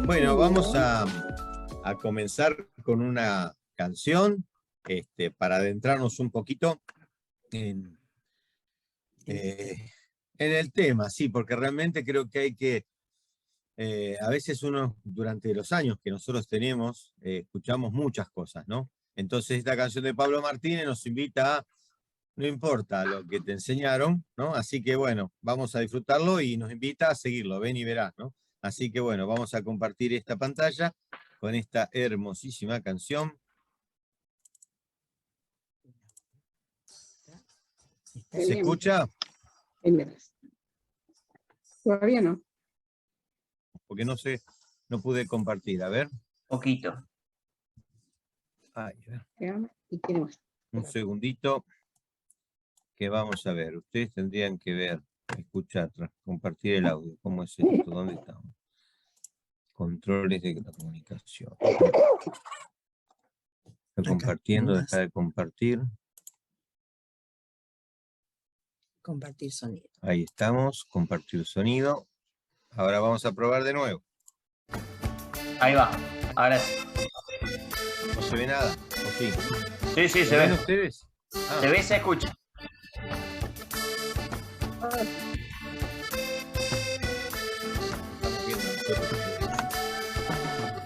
Bueno, vamos a comenzar con una canción para adentrarnos un poquito en el tema, sí, porque realmente creo que hay que, a veces uno, durante los años que nosotros tenemos, escuchamos muchas cosas, ¿no? Entonces esta canción de Pablo Martínez nos invita a, no importa lo que te enseñaron, ¿no? Así que bueno, vamos a disfrutarlo y nos invita a seguirlo, ven y verás, ¿no? Así que bueno, vamos a compartir esta pantalla con esta hermosísima canción. ¿Se escucha? Todavía no. Porque no sé, no pude compartir. A ver. Poquito. Ay, a ver. ¿Y quién más? Un segundito. Que vamos a ver. Ustedes tendrían que ver, escuchar, compartir el audio. ¿Cómo es esto? ¿Dónde estamos? Controles de la comunicación. Está compartiendo, deja de compartir. Compartir sonido. Ahí estamos, compartir sonido. Ahora vamos a probar de nuevo. Ahí va, ahora sí. ¿No se ve nada? ¿O sí? Sí, sí, se ven ve. ustedes? Ah. Se ve y se escucha. Estamos viendo nosotros.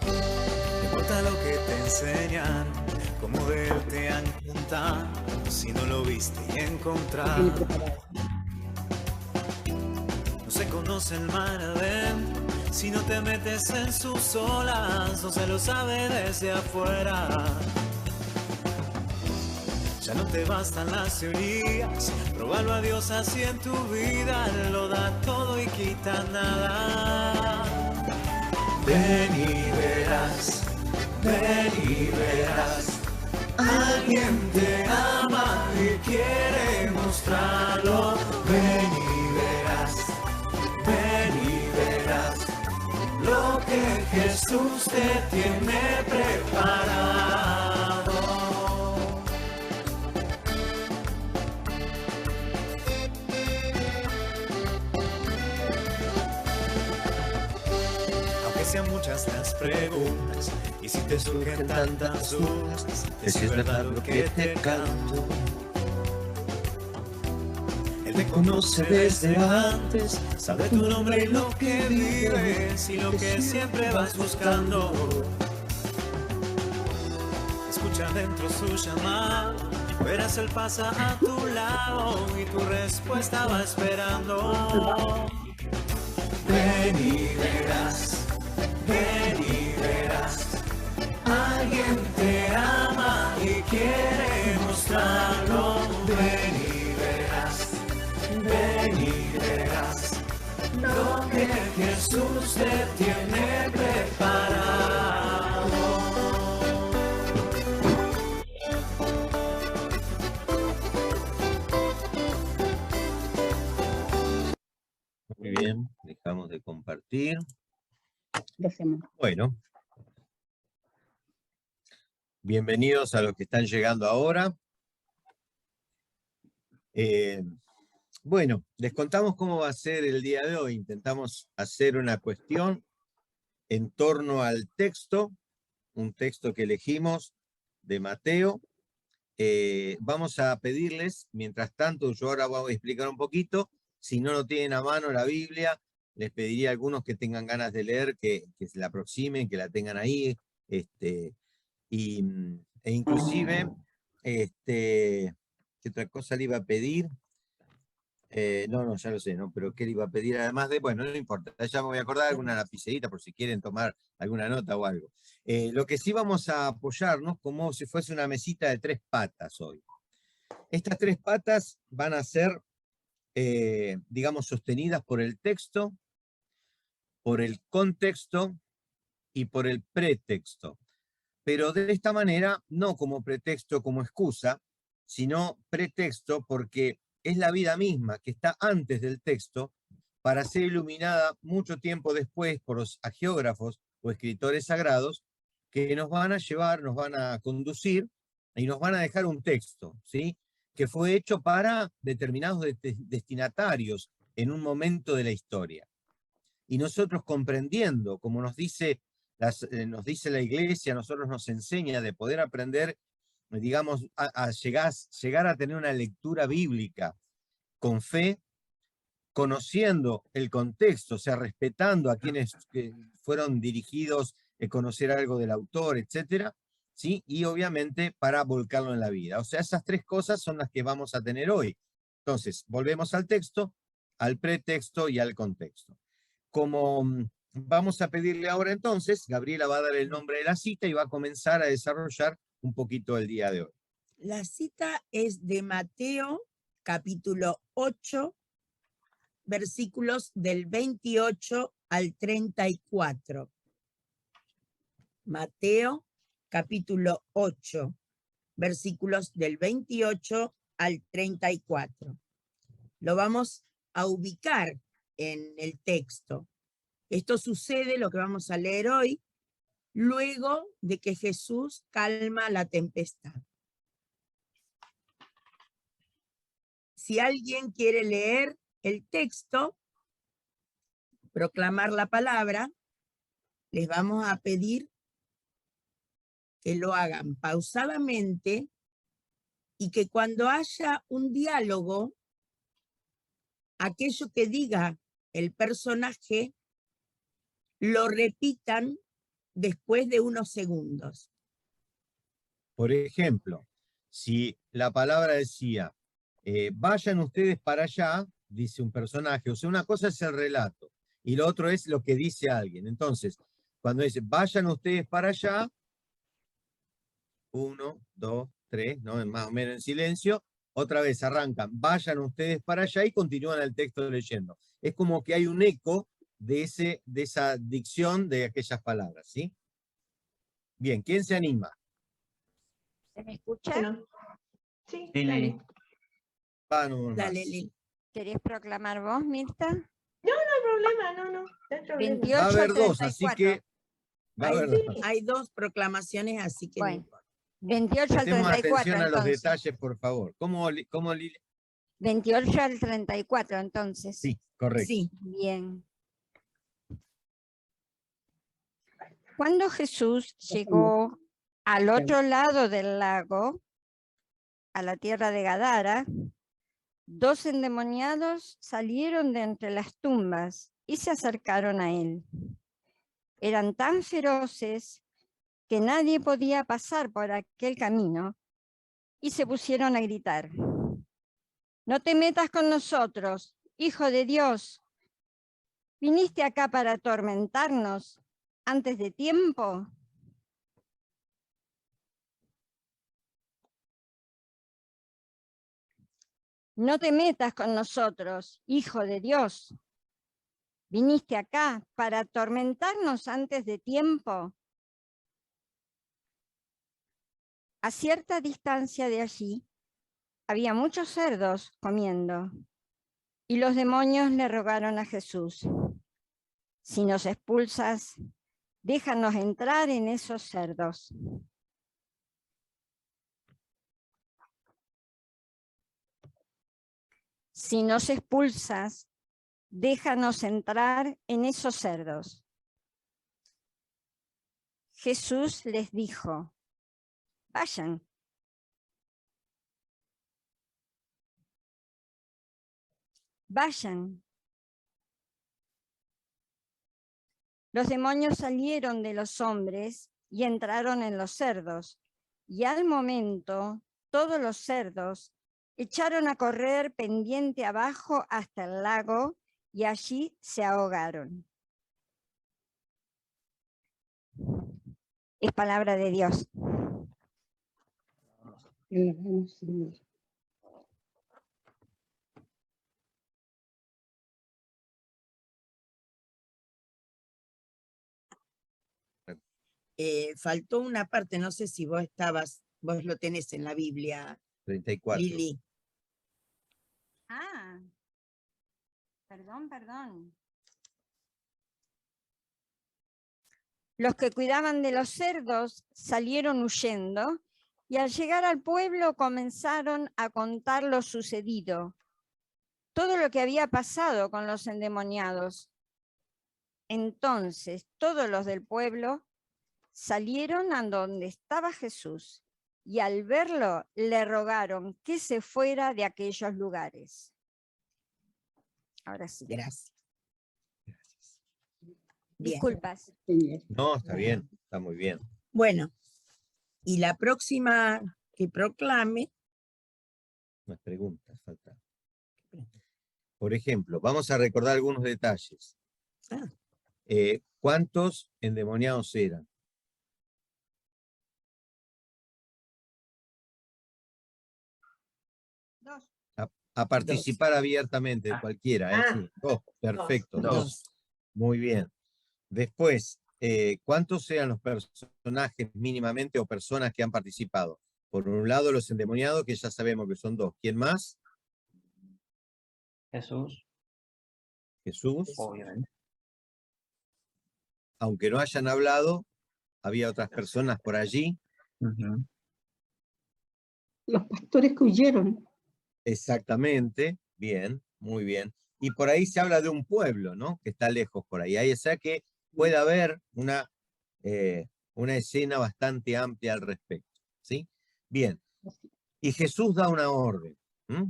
No importa lo que te enseñan, cómo verte han contado, si no lo viste y encontrar. No se conoce el mar adentro, si no te metes en sus olas, no se lo sabe desde afuera. Ya no te bastan las teorías, pruébalo a Dios así en tu vida, Él lo da todo y quita nada. Ven y verás, alguien te ama y quiere mostrarlo. Ven y verás lo que Jesús te tiene preparado. Aunque sean muchas las preguntas y si te surgen tantas dudas, es si es verdad lo que te canto. Él te conoce desde antes, sabe tu nombre y lo que vives y lo que siempre vas buscando. Escucha dentro su llamado, verás él pasa a tu lado y tu respuesta va esperando. Ven y verás, alguien te ama y quiere mostrarlo. Ven y verás lo que Jesús te tiene preparado. Muy bien, dejamos de compartir. Gracias. Bueno. Bienvenidos a los que están llegando ahora. Bueno, les contamos cómo va a ser el día de hoy. Intentamos hacer una cuestión en torno al texto, un texto que elegimos de Mateo. Vamos a pedirles, mientras tanto, yo ahora voy a explicar un poquito. Si no lo tienen a mano la Biblia, les pediría a algunos que tengan ganas de leer, que se la aproximen, que la tengan ahí. E inclusive, ¿qué otra cosa le iba a pedir? No, ya lo sé, ¿no? Pero ¿qué le iba a pedir? Además de, bueno, no importa, ya me voy a acordar de alguna lapicerita por si quieren tomar alguna nota o algo. Lo que sí vamos a apoyarnos como si fuese una mesita de 3 patas hoy. Estas 3 patas van a ser, digamos, sostenidas por el texto, por el contexto y por el pretexto. Pero de esta manera, no como pretexto, como excusa, sino pretexto porque es la vida misma que está antes del texto para ser iluminada mucho tiempo después por los hagiógrafos o escritores sagrados que nos van a llevar, nos van a conducir y nos van a dejar un texto, ¿sí? Que fue hecho para determinados destinatarios en un momento de la historia. Y nosotros comprendiendo, como nos dice la Iglesia, nosotros nos enseña de poder aprender, digamos, a llegar a tener una lectura bíblica con fe, conociendo el contexto, o sea, respetando a quienes fueron dirigidos, conocer algo del autor, etcétera, ¿sí? Y obviamente para volcarlo en la vida. O sea, esas tres cosas son las que vamos a tener hoy. Entonces, volvemos al texto, al pretexto y al contexto. Como vamos a pedirle ahora entonces, Gabriela va a dar el nombre de la cita y va a comenzar a desarrollar un poquito el día de hoy. La cita es de Mateo, capítulo 8, versículos del 28 al 34. Mateo, capítulo 8, versículos del 28 al 34. Lo vamos a ubicar en el texto. Esto sucede, lo que vamos a leer hoy, luego de que Jesús calma la tempestad. Si alguien quiere leer el texto, proclamar la palabra, les vamos a pedir que lo hagan pausadamente y que cuando haya un diálogo, aquello que diga el personaje lo repitan después de unos segundos. Por ejemplo, si la palabra decía, vayan ustedes para allá, dice un personaje, o sea, una cosa es el relato, y lo otro es lo que dice alguien. Entonces, cuando dice, vayan ustedes para allá, 1, 2, 3, ¿no? Más o menos en silencio, otra vez arrancan, vayan ustedes para allá y continúan el texto leyendo. Es como que hay un eco de esa dicción de aquellas palabras, ¿sí? Bien, ¿quién se anima? ¿Se me escucha? Bueno, sí, Sí, dale. Lili. Va nomás. Dale, Lili. ¿Querés proclamar vos, Mirta? No hay problema, no hay problema. 28 Va a haber al dos, así 34. que va a Hay, haber dos. hay dos proclamaciones, así que no Bueno. importa. 28 al Prestemos 34, atención a los entonces. detalles, por favor. ¿Cómo Lili? 28 al 34, entonces. Sí, correcto. Sí, Bien. Cuando Jesús llegó al otro lado del lago, a la tierra de Gadara, 2 endemoniados salieron de entre las tumbas y se acercaron a él. Eran tan feroces que nadie podía pasar por aquel camino y se pusieron a gritar: «No te metas con nosotros, Hijo de Dios. ¿Viniste acá para atormentarnos antes de tiempo?» No te metas con nosotros, Hijo de Dios. ¿Viniste acá para atormentarnos antes de tiempo? A cierta distancia de allí había muchos cerdos comiendo, y los demonios le rogaron a Jesús: «Si nos expulsas, déjanos entrar en esos cerdos». Si nos expulsas, déjanos entrar en esos cerdos. Jesús les dijo: «Vayan». Vayan. Los demonios salieron de los hombres y entraron en los cerdos, y al momento todos los cerdos echaron a correr pendiente abajo hasta el lago y allí se ahogaron. Es palabra de Dios. Faltó una parte, no sé si vos lo tenés en la Biblia, 34. Lili. Ah, perdón. Los que cuidaban de los cerdos salieron huyendo y al llegar al pueblo comenzaron a contar lo sucedido. todo lo que había pasado con los endemoniados. Entonces todos los del pueblo salieron a donde estaba Jesús y al verlo le rogaron que se fuera de aquellos lugares. Ahora sí. Gracias. Bien. Disculpas. No, está bien, está muy bien. Bueno, y la próxima que proclame, Unas preguntas faltan. Por ejemplo, vamos a recordar algunos detalles. Ah. ¿Cuántos endemoniados eran? A participar abiertamente, Ah. cualquiera, ¿eh? Ah. Sí. Perfecto, Dos. dos. Muy bien. Después, ¿cuántos eran los personajes mínimamente o personas que han participado? Por un lado, los endemoniados, que ya sabemos que son dos. ¿Quién más? Jesús, Jesús. obviamente. Aunque no hayan hablado, había otras personas por allí. Ujú. Los pastores que huyeron. Exactamente. Bien, muy bien. Y por ahí se habla de un pueblo, ¿no? Que está lejos por ahí. O sea que puede haber una escena bastante amplia al respecto, ¿sí? Bien. Y Jesús da una orden.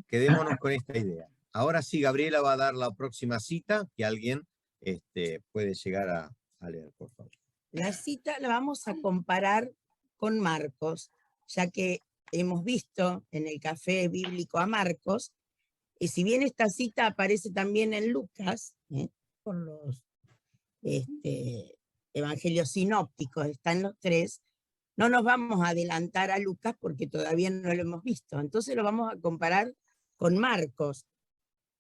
Quedémonos con esta idea. Ahora sí, Gabriela va a dar la próxima cita que alguien puede llegar a leer, por favor. la cita la vamos a comparar con Marcos, ya que hemos visto en el café bíblico a Marcos, y si bien esta cita aparece también en Lucas, por los evangelios sinópticos, están los tres, no nos vamos a adelantar a Lucas porque todavía no lo hemos visto. Entonces lo vamos a comparar con Marcos,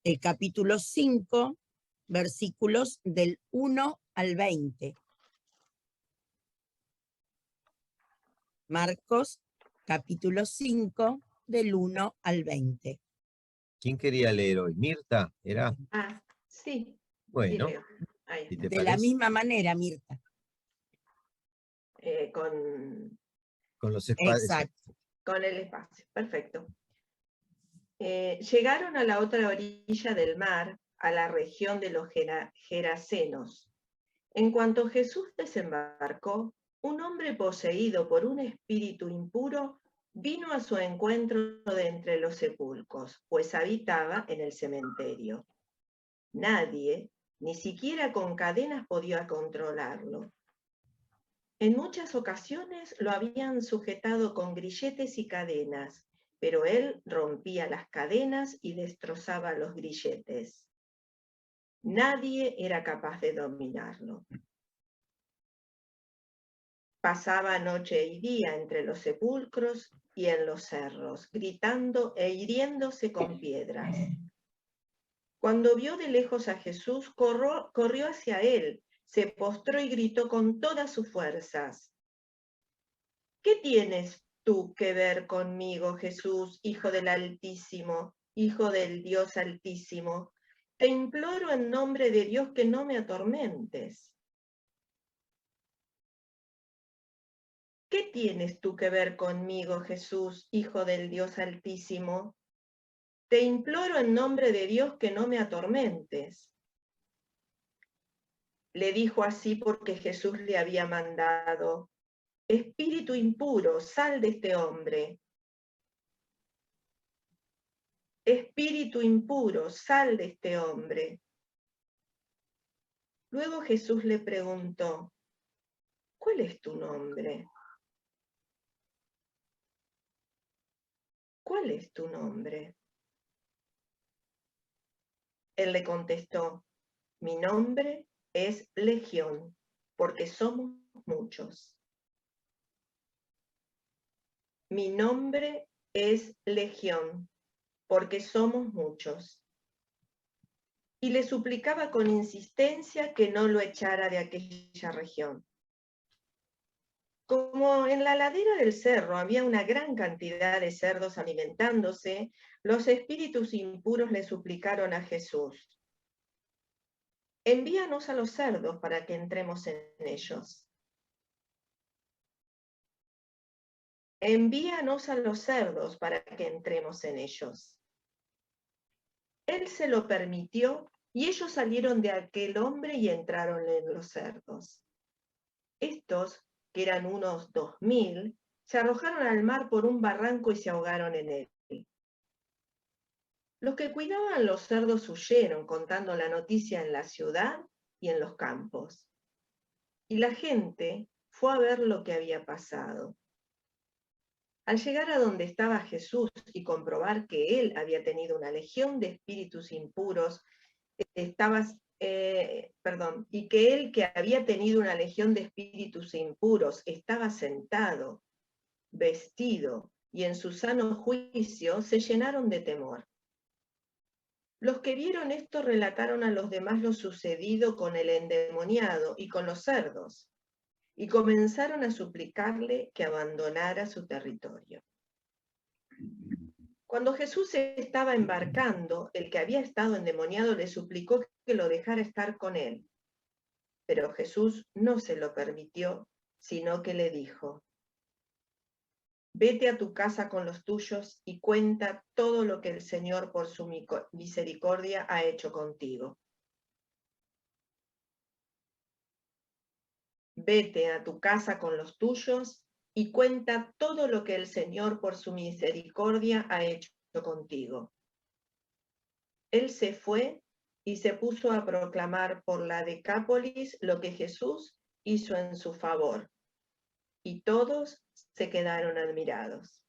el capítulo 5, versículos del 1 al 20. Marcos, capítulo 5, del 1 al 20. ¿Quién quería leer hoy? ¿Mirta? ¿Era? Ah, sí. Bueno, Sí, leo. Ahí si está. te De la parece, misma manera, Mirta. con los espacios. Exacto. Con el espacio. Perfecto. Llegaron a la otra orilla del mar, a la región de los Gerasenos. En cuanto Jesús desembarcó, un hombre poseído por un espíritu impuro vino a su encuentro de entre los sepulcros, pues habitaba en el cementerio. Nadie, ni siquiera con cadenas, podía controlarlo. En muchas ocasiones lo habían sujetado con grilletes y cadenas, pero él rompía las cadenas y destrozaba los grilletes. Nadie era capaz de dominarlo. Pasaba noche y día entre los sepulcros y en los cerros, gritando e hiriéndose con piedras. Cuando vio de lejos a Jesús, corrió hacia él, se postró y gritó con todas sus fuerzas: ¿Qué tienes tú que ver conmigo, Jesús, Hijo del Altísimo, Hijo del Dios Altísimo? Te imploro en nombre de Dios que no me atormentes. ¿Qué tienes tú que ver conmigo, Jesús, Hijo del Dios Altísimo? Te imploro en nombre de Dios que no me atormentes. Le dijo así porque Jesús le había mandado: Espíritu impuro, sal de este hombre. Espíritu impuro, sal de este hombre. Luego Jesús le preguntó: ¿Cuál es tu nombre? ¿Cuál es tu nombre? Él le contestó: Mi nombre es Legión, porque somos muchos. Mi nombre es Legión, porque somos muchos. Y le suplicaba con insistencia que no lo echara de aquella región. Como en la ladera del cerro había una gran cantidad de cerdos alimentándose, los espíritus impuros le suplicaron a Jesús: Envíanos a los cerdos para que entremos en ellos. Envíanos a los cerdos para que entremos en ellos. Él él se lo permitió, y ellos salieron de aquel hombre y entraron en los cerdos. Estos, que eran unos 2000, se arrojaron al mar por un barranco y se ahogaron en él. Los que cuidaban los cerdos huyeron, contando la noticia en la ciudad y en los campos. Y la gente fue a ver lo que había pasado. Al llegar a donde estaba Jesús y comprobar que él había tenido una legión de espíritus impuros, y que él que había tenido una legión de espíritus impuros estaba sentado, vestido y en su sano juicio, se llenaron de temor. Los que vieron esto relataron a los demás lo sucedido con el endemoniado y con los cerdos, y comenzaron a suplicarle que abandonara su territorio. Cuando Jesús se estaba embarcando, el que había estado endemoniado le suplicó que lo dejara estar con él. Pero Jesús no se lo permitió, sino que le dijo: vete a tu casa con los tuyos y cuenta todo lo que el Señor por su misericordia ha hecho contigo. Vete a tu casa con los tuyos y cuenta todo lo que el Señor por su misericordia ha hecho contigo. Él se fue y se puso a proclamar por la Decápolis lo que Jesús hizo en su favor, y todos se quedaron admirados.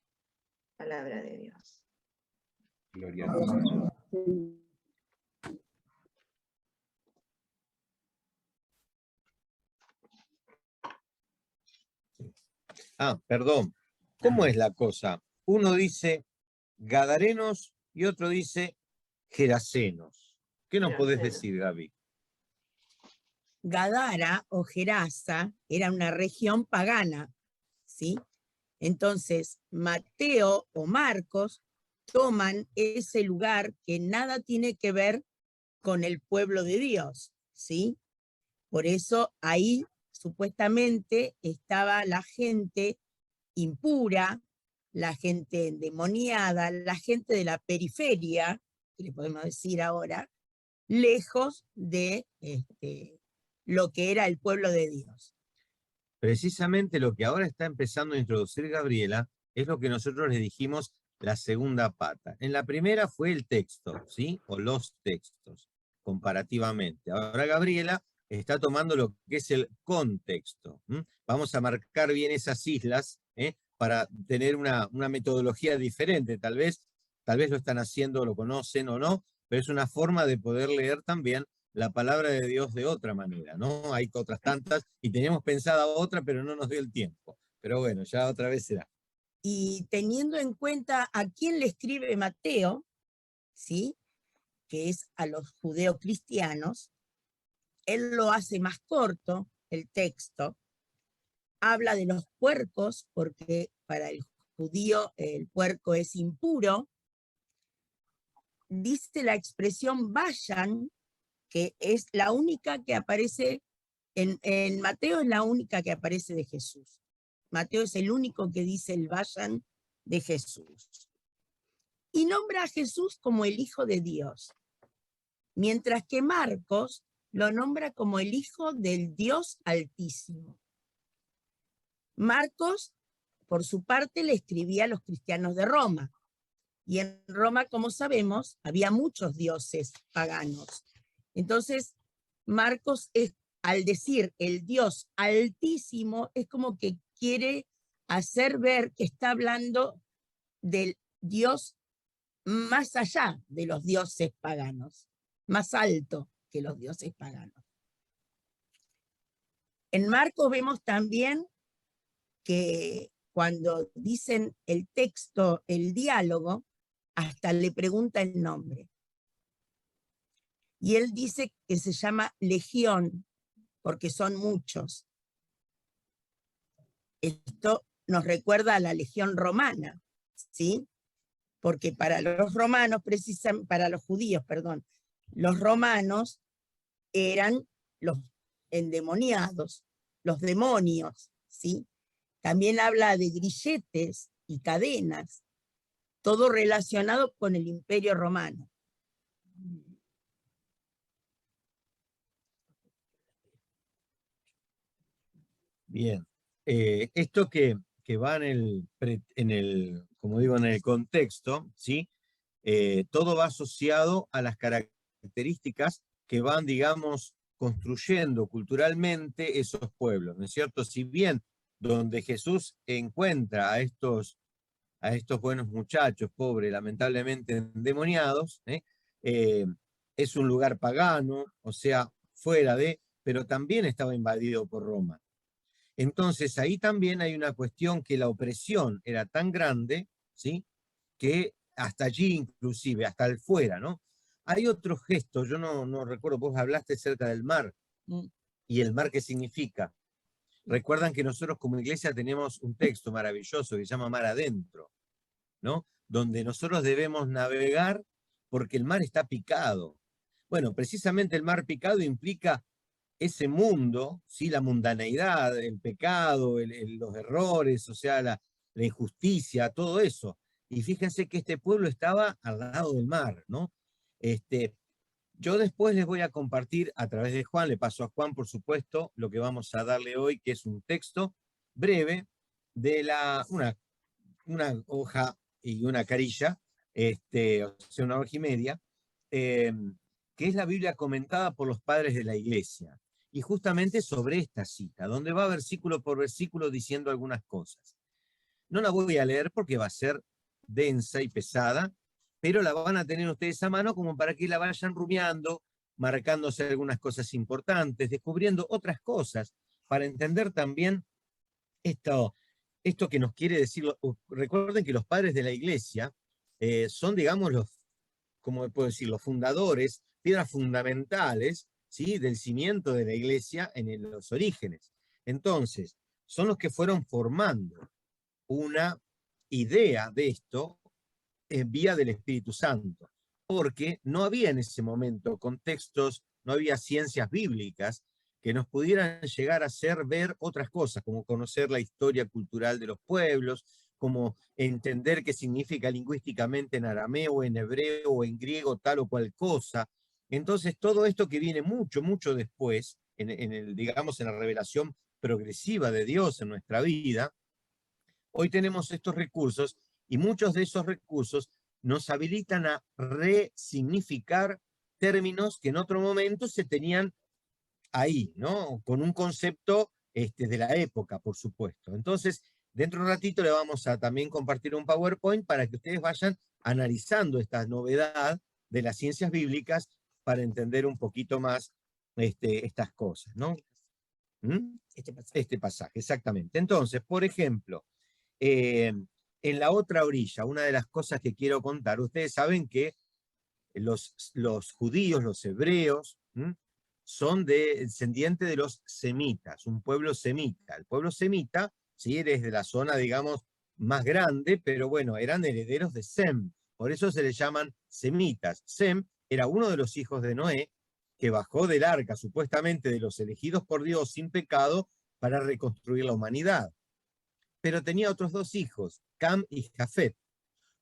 Palabra de Dios. Gloria a Dios. Perdón. ¿Cómo es la cosa? Uno dice gadarenos y otro dice gerasenos. ¿Qué nos podés Gerasenos. decir, Gaby? Gadara o Gerasa era una región pagana, ¿sí? Entonces, Mateo o Marcos toman ese lugar que nada tiene que ver con el pueblo de Dios, ¿sí? Por eso ahí supuestamente estaba la gente impura, la gente endemoniada, la gente de la periferia, que le podemos decir ahora, lejos de lo que era el pueblo de Dios. Precisamente lo que ahora está empezando a introducir Gabriela es lo que nosotros le dijimos la segunda pata. En la primera fue el texto, ¿sí? O los textos, comparativamente. Ahora Gabriela está tomando lo que es el contexto. Vamos a marcar bien esas islas, para tener una metodología diferente. Tal vez lo están haciendo, lo conocen o no, pero es una forma de poder leer también la palabra de Dios de otra manera, ¿no? Hay otras tantas, y teníamos pensada otra, pero no nos dio el tiempo. Pero bueno, ya otra vez será. Y teniendo en cuenta a quién le escribe Mateo, ¿sí? Que es a los judeocristianos, él lo hace más corto, el texto, habla de los puercos, porque para el judío el puerco es impuro, dice la expresión vayan, que es la única que aparece, en Mateo es la única que aparece de Jesús. Mateo es el único que dice el vayan de Jesús. Y nombra a Jesús como el Hijo de Dios, mientras que Marcos lo nombra como el Hijo del Dios Altísimo. Marcos, por su parte, le escribía a los cristianos de Roma. Y en Roma, como sabemos, había muchos dioses paganos. Entonces, Marcos, al decir el Dios Altísimo, es como que quiere hacer ver que está hablando del Dios más allá de los dioses paganos, más alto que los dioses paganos. En Marcos vemos también que cuando dicen el texto, el diálogo, hasta le pregunta el nombre. Y él dice que se llama legión, porque son muchos. Esto nos recuerda a la legión romana, ¿sí? Porque para los romanos, precisamente, para los judíos, perdón, los romanos eran los endemoniados, los demonios, ¿sí? También habla de grilletes y cadenas, todo relacionado con el Imperio Romano. Bien. Esto que va como digo, en el contexto, ¿sí? Todo va asociado a las características que van, digamos, construyendo culturalmente esos pueblos, ¿no es cierto? Si bien donde Jesús encuentra a estos buenos muchachos, pobres, lamentablemente endemoniados, eh, es un lugar pagano, o sea, fuera de, pero también estaba invadido por Roma. Entonces ahí también hay una cuestión que la opresión era tan grande, ¿sí? Que hasta allí inclusive, hasta el fuera, ¿no? Hay otro gesto, yo no recuerdo, vos hablaste cerca del mar, y el mar, ¿qué significa? Recuerdan que nosotros como iglesia tenemos un texto maravilloso que se llama Mar Adentro, ¿no? Donde nosotros debemos navegar porque el mar está picado. Bueno, precisamente el mar picado implica ese mundo, ¿sí? La mundaneidad, el pecado, los errores, o sea, la injusticia, todo eso. Y fíjense que este pueblo estaba al lado del mar, ¿no? Yo después les voy a compartir a través de Juan, le paso a Juan, por supuesto, lo que vamos a darle hoy, que es un texto breve de una hoja y una carilla, o sea, una hoja y media, que es la Biblia comentada por los padres de la iglesia. Y justamente sobre esta cita, donde va versículo por versículo diciendo algunas cosas. No la voy a leer porque va a ser densa y pesada, pero la van a tener ustedes a mano como para que la vayan rumiando, marcándose algunas cosas importantes, descubriendo otras cosas, para entender también esto que nos quiere decir. Recuerden que los padres de la iglesia son, digamos, ¿cómo puedo decir? Los fundadores, piedras fundamentales, ¿sí? Del cimiento de la iglesia en los orígenes. Entonces, son los que fueron formando una idea de esto en vía del Espíritu Santo, porque no había en ese momento contextos, no había ciencias bíblicas que nos pudieran llegar a hacer ver otras cosas, como conocer la historia cultural de los pueblos, como entender qué significa lingüísticamente en arameo, en hebreo o en griego tal o cual cosa. Entonces todo esto que viene mucho, mucho después, digamos, en la revelación progresiva de Dios en nuestra vida, hoy tenemos estos recursos y muchos de esos recursos nos habilitan a resignificar términos que en otro momento se tenían ahí, ¿no? Con un concepto de la época, por supuesto. Entonces, dentro de un ratito le vamos a también compartir un PowerPoint para que ustedes vayan analizando esta novedad de las ciencias bíblicas para entender un poquito más estas cosas, ¿no? Este pasaje, exactamente. Entonces, por ejemplo, en la otra orilla, una de las cosas que quiero contar, ustedes saben que los judíos, los hebreos, son descendientes de los semitas, un pueblo semita. El pueblo semita, sí, es de la zona, digamos, más grande, pero bueno, eran herederos de Sem, por eso se les llaman semitas. Sem era uno de los hijos de Noé, que bajó del arca, supuestamente de los elegidos por Dios sin pecado, para reconstruir la humanidad. Pero tenía otros dos hijos, Cam y Jafet.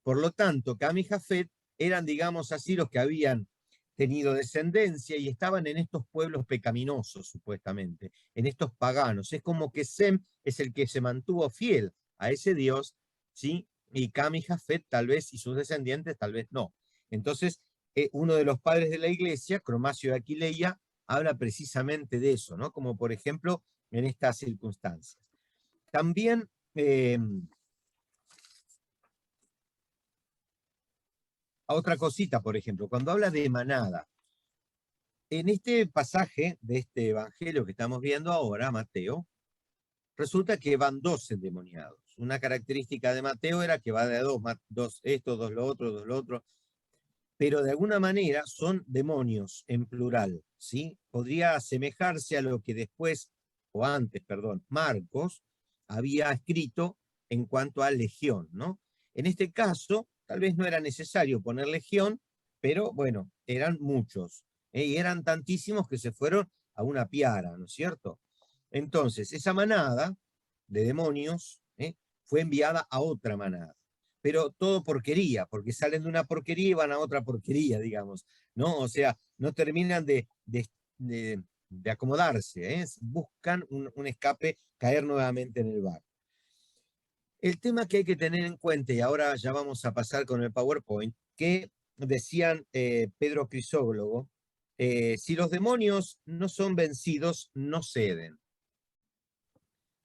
Por lo tanto, Cam y Jafet eran, digamos así, los que habían tenido descendencia y estaban en estos pueblos pecaminosos, supuestamente, en estos paganos. Es como que Sem es el que se mantuvo fiel a ese Dios, ¿sí? Y Cam y Jafet tal vez, y sus descendientes tal vez no. Entonces, uno de los padres de la iglesia, Cromacio de Aquileia, habla precisamente de eso, ¿no? Como por ejemplo en estas circunstancias. También otra cosita, por ejemplo, cuando habla de manada, en este pasaje de este evangelio que estamos viendo ahora, Mateo, resulta que van dos endemoniados. Una característica de Mateo era que va de dos esto, dos lo otro, pero de alguna manera son demonios en plural, ¿sí? Podría asemejarse a lo que después, o antes, perdón, Marcos había escrito en cuanto a legión, ¿no? En este caso, tal vez no era necesario poner legión, pero bueno, eran muchos, y eran tantísimos que se fueron a una piara, ¿no es cierto? Entonces, esa manada de demonios fue enviada a otra manada. pero todo porquería, porque salen de una porquería y van a otra porquería, digamos, ¿no? O sea, no terminan de acomodarse, ¿eh? Buscan un escape, caer nuevamente en el bar. El tema que hay que tener en cuenta, y ahora ya vamos a pasar con el PowerPoint, que decían Pedro Crisólogo, si los demonios no son vencidos, no ceden.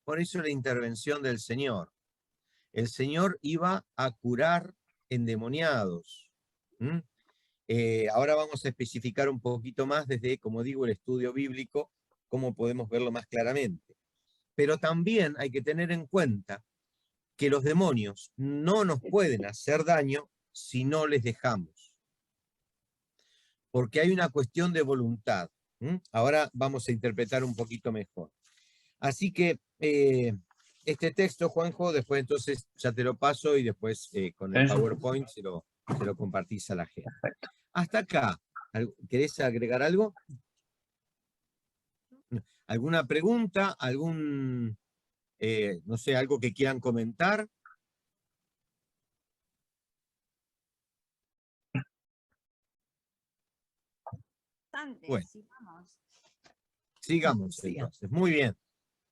Por eso la intervención del Señor. El Señor iba a curar endemoniados. Ahora vamos a especificar un poquito más desde, como digo, el estudio bíblico, cómo podemos verlo más claramente. Pero también hay que tener en cuenta que los demonios no nos pueden hacer daño si no les dejamos. Porque hay una cuestión de voluntad. Ahora vamos a interpretar un poquito mejor. Así que este texto, Juanjo, después entonces ya te lo paso y después con el Eso. PowerPoint se lo compartís a la gente. Perfecto. Hasta acá, ¿querés agregar algo? ¿Alguna pregunta? ¿Algún, no sé, algo que quieran comentar? Bueno. Sigamos entonces. Muy bien.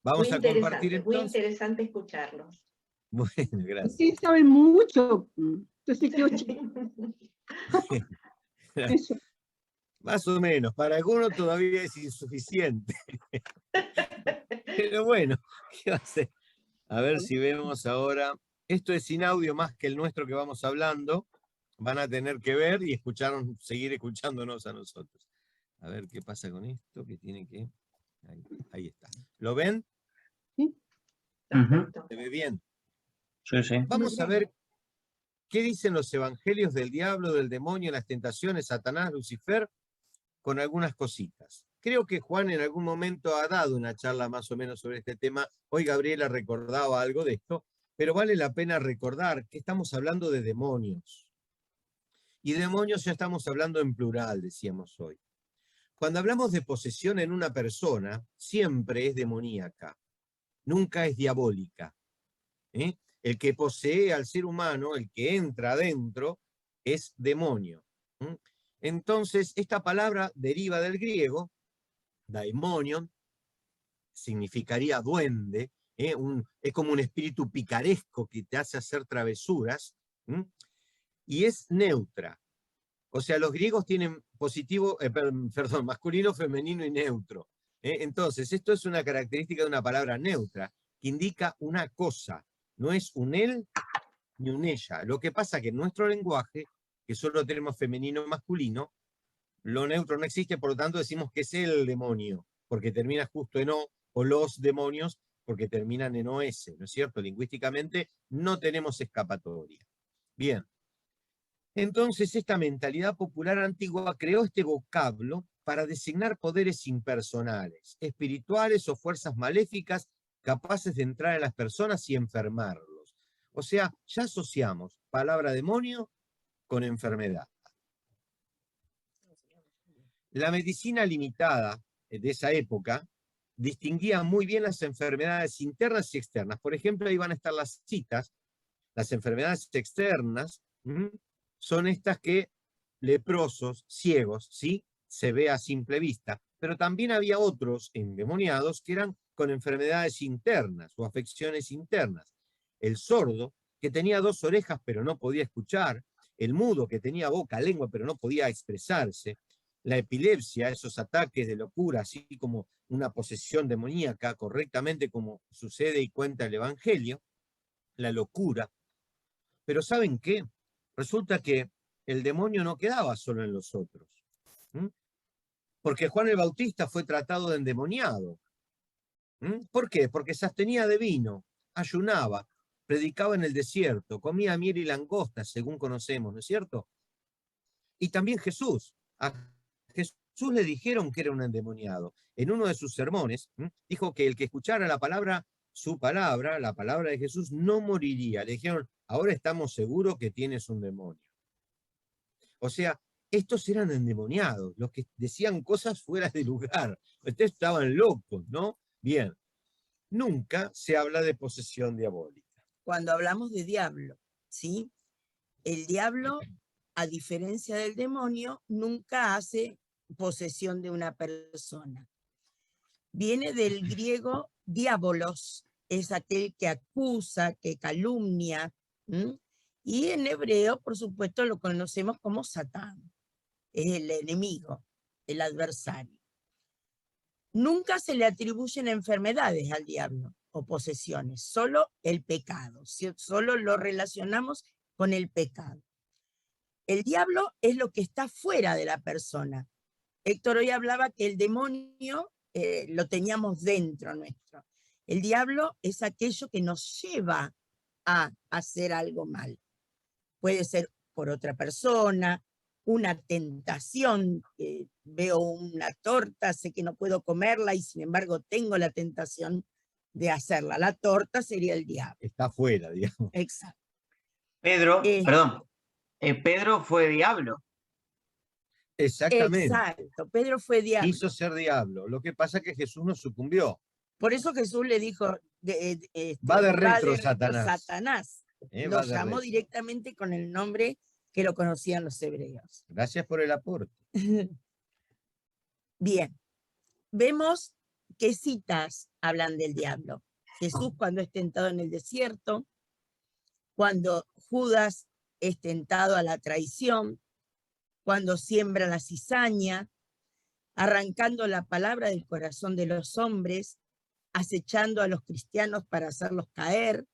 Vamos a compartir Muy entonces. interesante escucharlos. Bueno, gracias. Sí, saben mucho. Entonces quedó chido. Eso. Más o menos. Para algunos todavía es insuficiente. Pero bueno, ¿qué va a hacer? A ver si vemos ahora. Esto es sin audio más que el nuestro que vamos hablando. Van a tener que ver y seguir escuchándonos a nosotros. A ver qué pasa con esto, que tiene que... Ahí está. ¿Lo ven? Perfecto. ¿Se ve bien? Sí, sí. Vamos a ver qué dicen los evangelios del diablo, del demonio, las tentaciones, Satanás, Lucifer, con algunas cositas. Creo que Juan en algún momento ha dado una charla más o menos sobre este tema. Hoy Gabriela recordaba algo de esto, pero vale la pena recordar que estamos hablando de demonios. Y demonios ya estamos hablando en plural, decíamos hoy. Cuando hablamos de posesión en una persona, siempre es demoníaca, nunca es diabólica. El que posee al ser humano, el que entra adentro, es demonio. Entonces, esta palabra deriva del griego, daimonion, significaría duende, es como un espíritu picaresco que te hace hacer travesuras, y es neutra. O sea, los griegos tienen positivo, perdón, masculino, femenino y neutro. Entonces, esto es una característica de una palabra neutra, que indica una cosa, no es un él ni un ella. Lo que pasa es que en nuestro lenguaje, que solo tenemos femenino y masculino, lo neutro no existe, por lo tanto decimos que es el demonio, porque termina justo en O, o los demonios, porque terminan en OS, ¿no es cierto? Lingüísticamente no tenemos escapatoria. Bien. Entonces, esta mentalidad popular antigua creó este vocablo para designar poderes impersonales, espirituales o fuerzas maléficas capaces de entrar en las personas y enfermarlos. O sea, ya asociamos palabra demonio con enfermedad. La medicina limitada de esa época distinguía muy bien las enfermedades internas y externas. Por ejemplo, ahí van a estar las citas. Las enfermedades externas son estas que leprosos, ciegos, ¿sí? Se ve a simple vista, pero también había otros endemoniados que eran con enfermedades internas o afecciones internas. El sordo, que tenía 2 orejas pero no podía escuchar, el mudo, que tenía boca, lengua pero no podía expresarse, la epilepsia, esos ataques de locura, así como una posesión demoníaca, correctamente como sucede y cuenta el Evangelio, la locura. Pero ¿saben qué? Resulta que el demonio no quedaba solo en los otros. Porque Juan el Bautista fue tratado de endemoniado. ¿Por qué? Porque se abstenía de vino, ayunaba, predicaba en el desierto, comía miel y langosta, según conocemos, ¿no es cierto? Y también Jesús. A Jesús le dijeron que era un endemoniado. En uno de sus sermones, dijo que el que escuchara la palabra, su palabra, la palabra de Jesús, no moriría. Le dijeron, ahora estamos seguros que tienes un demonio. O sea, estos eran endemoniados, los que decían cosas fuera de lugar. Ustedes estaban locos, ¿no? Bien. Nunca se habla de posesión diabólica. Cuando hablamos de diablo. ¿sí? El diablo, a diferencia del demonio, nunca hace posesión de una persona. Viene del griego diabolos, es aquel que acusa, que calumnia, ¿m? Y en hebreo, por supuesto, lo conocemos como Satán, es el enemigo, el adversario. Nunca se le atribuyen enfermedades al diablo o posesiones, solo el pecado, solo lo relacionamos con el pecado. El diablo es lo que está fuera de la persona. Héctor hoy hablaba que el demonio lo teníamos dentro nuestro. El diablo es aquello que nos lleva a hacer algo mal. Puede ser por otra persona, una tentación, que veo una torta, sé que no puedo comerla y sin embargo tengo la tentación de hacerla. La torta sería el diablo. Está afuera, digamos. Exacto. Pedro, perdón, Pedro fue diablo. Exactamente. Exacto, Pedro fue diablo. Quiso ser diablo. Lo que pasa es que Jesús no sucumbió. Por eso Jesús le dijo, Va de retro, Satanás. Satanás. Lo Va de llamó retro. directamente con el nombre que lo conocían los hebreos. Gracias por el aporte. Bien, vemos qué citas hablan del diablo. Jesús cuando es tentado en el desierto, cuando Judas es tentado a la traición, cuando siembra la cizaña, arrancando la palabra del corazón de los hombres, acechando a los cristianos para hacerlos caer,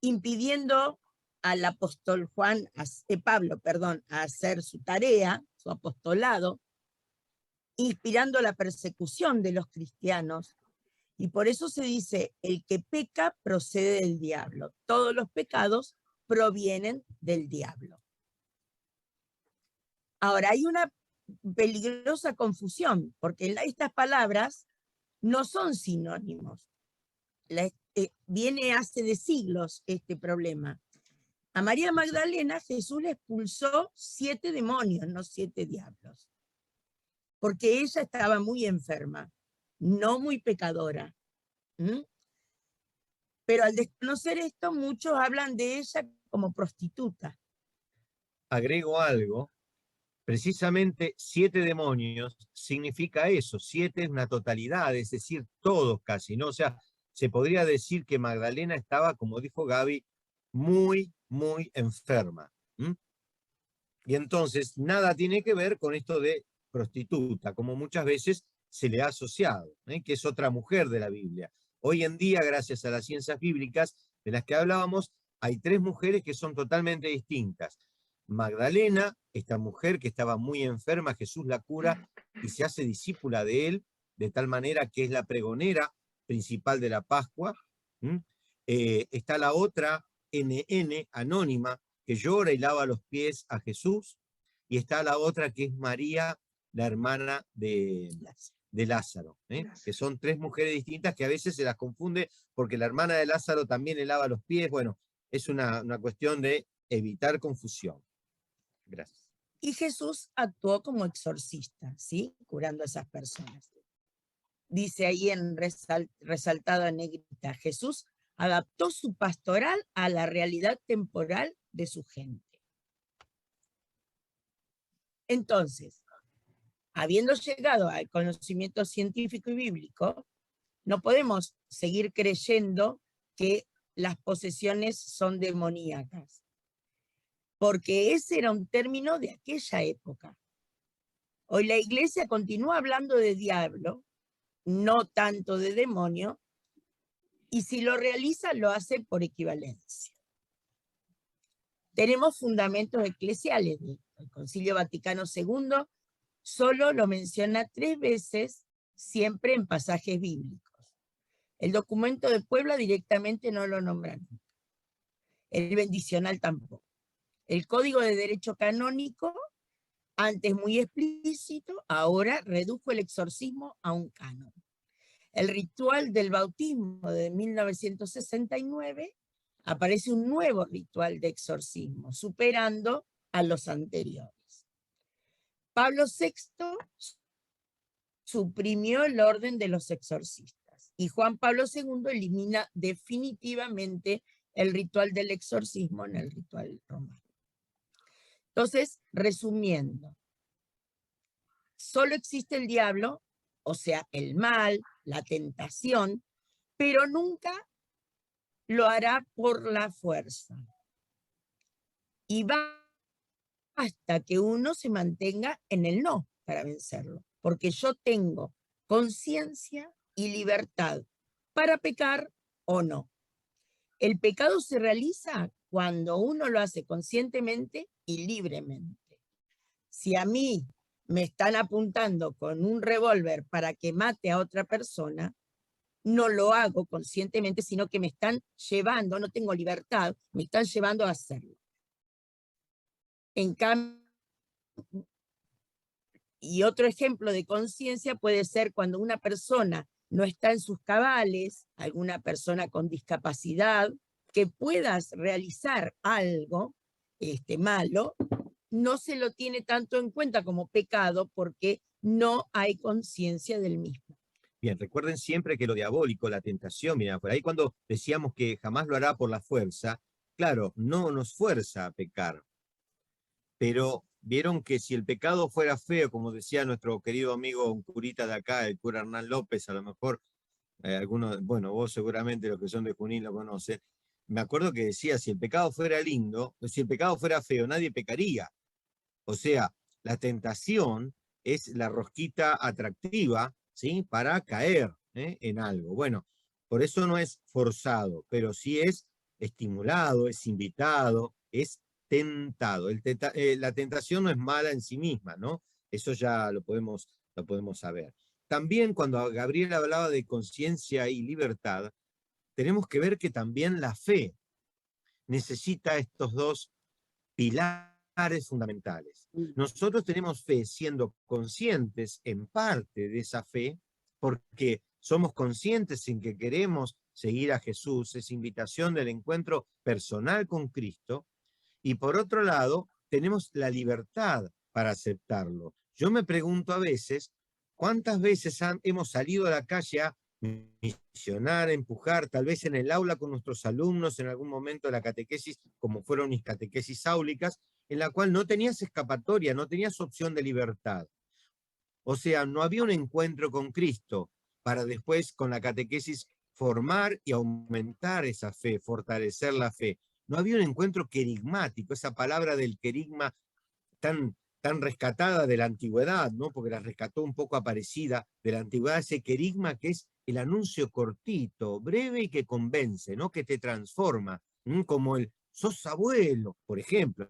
impidiendo al apóstol Pablo, a hacer su tarea, su apostolado, inspirando la persecución de los cristianos. Y por eso se dice, el que peca procede del diablo. Todos los pecados provienen del diablo. Ahora, hay una peligrosa confusión, porque estas palabras no son sinónimos. Viene hace de siglos este problema. A María Magdalena Jesús le expulsó 7 demonios, no 7 diablos, porque ella estaba muy enferma, no muy pecadora. Pero al desconocer esto, muchos hablan de ella como prostituta. Agrego algo. Precisamente 7 demonios significa eso. 7 es una totalidad, es decir, todos casi, ¿no? O sea, se podría decir que Magdalena estaba, como dijo Gaby, muy, muy enferma. Y entonces nada tiene que ver con esto de prostituta, como muchas veces se le ha asociado, que es otra mujer de la Biblia. Hoy en día, gracias a las ciencias bíblicas de las que hablábamos, hay 3 mujeres que son totalmente distintas. Magdalena, esta mujer que estaba muy enferma, Jesús la cura y se hace discípula de él, de tal manera que es la pregonera principal de la Pascua. Está la otra, NN, anónima, que llora y lava los pies a Jesús, y está la otra que es María, la hermana de Lázaro, que son 3 mujeres distintas que a veces se las confunde porque la hermana de Lázaro también le lava los pies. Bueno, es una cuestión de evitar confusión. Gracias. Y Jesús actuó como exorcista, ¿sí? Curando a esas personas. Dice ahí en resaltado en negrita, Jesús adaptó su pastoral a la realidad temporal de su gente. Entonces, habiendo llegado al conocimiento científico y bíblico, no podemos seguir creyendo que las posesiones son demoníacas, porque ese era un término de aquella época. Hoy la iglesia continúa hablando de diablo, no tanto de demonio, y si lo realiza, lo hace por equivalencia. Tenemos fundamentos eclesiales. El Concilio Vaticano II solo lo menciona 3 veces, siempre en pasajes bíblicos. El documento de Puebla directamente no lo nombra nunca. El bendicional tampoco. El Código de Derecho Canónico, antes muy explícito, ahora redujo el exorcismo a un canon. El ritual del bautismo de 1969 aparece un nuevo ritual de exorcismo, superando a los anteriores. Pablo VI suprimió el orden de los exorcistas y Juan Pablo II elimina definitivamente el ritual del exorcismo en el ritual romano. Entonces, resumiendo, solo existe el diablo, o sea, el mal, la tentación, pero nunca lo hará por la fuerza. Y basta que uno se mantenga en el no para vencerlo, porque yo tengo conciencia y libertad para pecar o no. El pecado se realiza cuando uno lo hace conscientemente y libremente. Si a mí me están apuntando con un revólver para que mate a otra persona, no lo hago conscientemente, sino que me están llevando, no tengo libertad, me están llevando a hacerlo. En cambio, y otro ejemplo de conciencia puede ser cuando una persona no está en sus cabales, alguna persona con discapacidad, que puedas realizar algo malo, no se lo tiene tanto en cuenta como pecado porque no hay conciencia del mismo. Bien, recuerden siempre que lo diabólico, la tentación, mira, por ahí cuando decíamos que jamás lo hará por la fuerza, claro, no nos fuerza a pecar, pero vieron que si el pecado fuera feo, como decía nuestro querido amigo, un curita de acá, el cura Hernán López, a lo mejor algunos, bueno, vos seguramente los que son de Junín lo conocen, me acuerdo que decía, si el pecado fuera lindo, si el pecado fuera feo, nadie pecaría. O sea, la tentación es la rosquita atractiva, ¿sí? Para caer en algo. Bueno, por eso no es forzado, pero sí es estimulado, es invitado, es tentado. La tentación no es mala en sí misma, ¿no? Eso ya lo podemos saber. También cuando Gabriel hablaba de conciencia y libertad, tenemos que ver que también la fe necesita estos dos pilares fundamentales. Nosotros tenemos fe siendo conscientes en parte de esa fe, porque somos conscientes en que queremos seguir a Jesús, esa invitación del encuentro personal con Cristo, y por otro lado, tenemos la libertad para aceptarlo. Yo me pregunto a veces, ¿cuántas veces hemos salido a la calle a misionar, empujar, tal vez en el aula con nuestros alumnos, en algún momento de la catequesis, como fueron mis catequesis áulicas, en la cual no tenías escapatoria, no tenías opción de libertad? O sea, no había un encuentro con Cristo para después con la catequesis formar y aumentar esa fe, fortalecer la fe. No había un encuentro querigmático, esa palabra del querigma tan rescatada de la antigüedad, ¿no? Porque la rescató un poco Aparecida de la antigüedad, ese querigma que es el anuncio cortito, breve y que convence, ¿no? Que te transforma, como el sos abuelo, por ejemplo,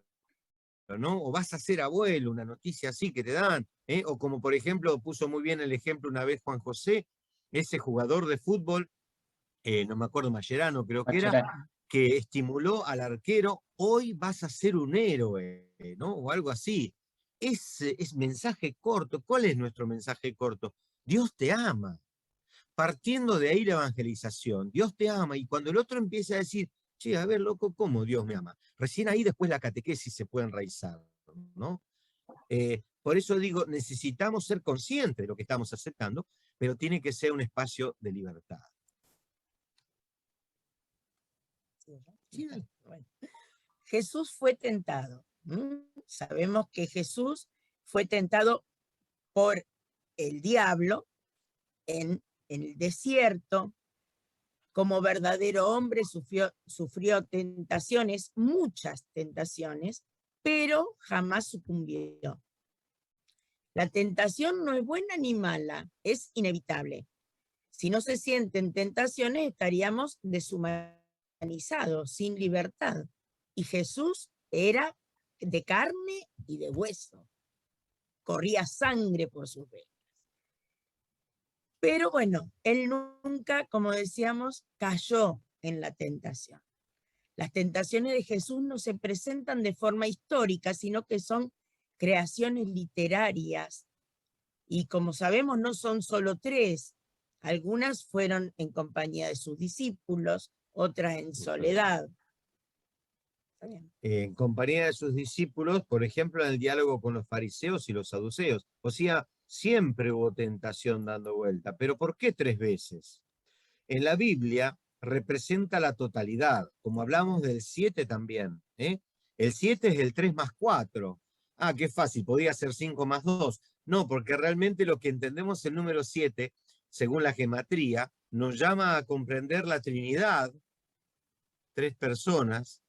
¿no? O vas a ser abuelo, una noticia así que te dan, o como por ejemplo, puso muy bien el ejemplo una vez Juan José, ese jugador de fútbol, no me acuerdo, Mascherano creo que era, que estimuló al arquero, hoy vas a ser un héroe, ¿no? O algo así. Es mensaje corto. ¿Cuál es nuestro mensaje corto? Dios te ama. Partiendo de ahí la evangelización, Dios te ama, y cuando el otro empieza a decir, che, a ver, loco, ¿cómo Dios me ama? Recién ahí después la catequesis se puede enraizar, ¿no? Por eso digo, necesitamos ser conscientes de lo que estamos aceptando, pero tiene que ser un espacio de libertad. Bueno, Jesús fue tentado. Sabemos que Jesús fue tentado por el diablo en el desierto. Como verdadero hombre sufrió tentaciones, muchas tentaciones, pero jamás sucumbió. La tentación no es buena ni mala, es inevitable. Si no se sienten tentaciones, estaríamos deshumanizados, sin libertad. Y Jesús era de carne y de hueso. Corría sangre por sus venas. Pero bueno, él nunca, como decíamos, cayó en la tentación. Las tentaciones de Jesús no se presentan de forma histórica, sino que son creaciones literarias. Y como sabemos, no son solo 3. Algunas fueron en compañía de sus discípulos, otras en soledad. En compañía de sus discípulos, por ejemplo, en el diálogo con los fariseos y los saduceos. O sea, siempre hubo tentación dando vuelta. ¿Pero por qué 3 veces? En la Biblia representa la totalidad, como hablamos del 7 también. El 7 es el 3 más 4. Ah, qué fácil, podía ser 5 más 2. No, porque realmente lo que entendemos el número 7, según la gematría, nos llama a comprender la Trinidad, 3 personas,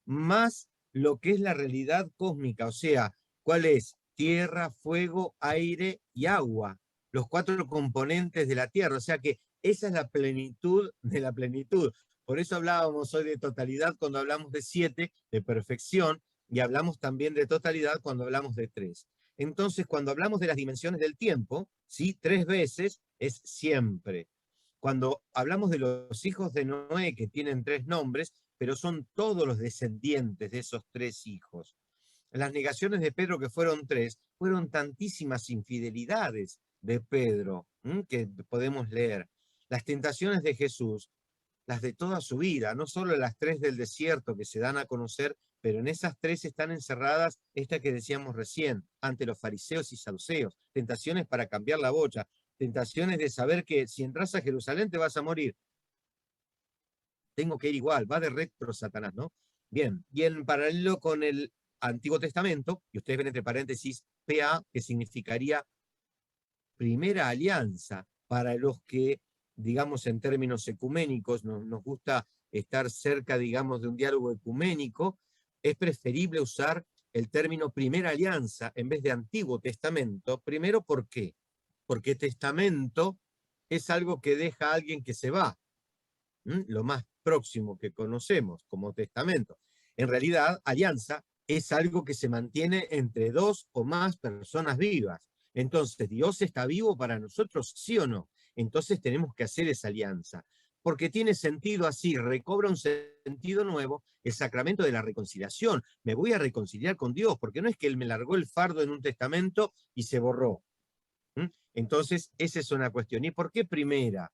más lo que es la realidad cósmica, o sea, ¿cuál es? Tierra, fuego, aire y agua, los 4 componentes de la Tierra, o sea que esa es la plenitud de la plenitud. Por eso hablábamos hoy de totalidad cuando hablamos de 7, de perfección, y hablamos también de totalidad cuando hablamos de 3. Entonces, cuando hablamos de las dimensiones del tiempo, ¿sí? 3 veces es siempre. Cuando hablamos de los hijos de Noé, que tienen 3 nombres, pero son todos los descendientes de esos 3 hijos. Las negaciones de Pedro, que fueron 3, fueron tantísimas infidelidades de Pedro, que podemos leer. Las tentaciones de Jesús, las de toda su vida, no solo las 3 del desierto que se dan a conocer, pero en esas 3 están encerradas esta que decíamos recién, ante los fariseos y saduceos, tentaciones para cambiar la bocha, tentaciones de saber que si entras a Jerusalén te vas a morir. Tengo que ir igual, va de retro Satanás, ¿no? Bien, y en paralelo con el Antiguo Testamento, y ustedes ven entre paréntesis PA, que significaría primera alianza, para los que, digamos, en términos ecuménicos, nos gusta estar cerca, digamos, de un diálogo ecuménico, es preferible usar el término primera alianza en vez de Antiguo Testamento. Primero, ¿por qué? Porque testamento es algo que deja a alguien que se va, lo más próximo que conocemos como testamento. En realidad, alianza es algo que se mantiene entre 2 o más personas vivas. Entonces, ¿Dios está vivo para nosotros, sí o no? Entonces tenemos que hacer esa alianza, porque tiene sentido así, recobra un sentido nuevo el sacramento de la reconciliación. Me voy a reconciliar con Dios, porque no es que Él me largó el fardo en un testamento y se borró. Entonces, esa es una cuestión. ¿Y por qué primera?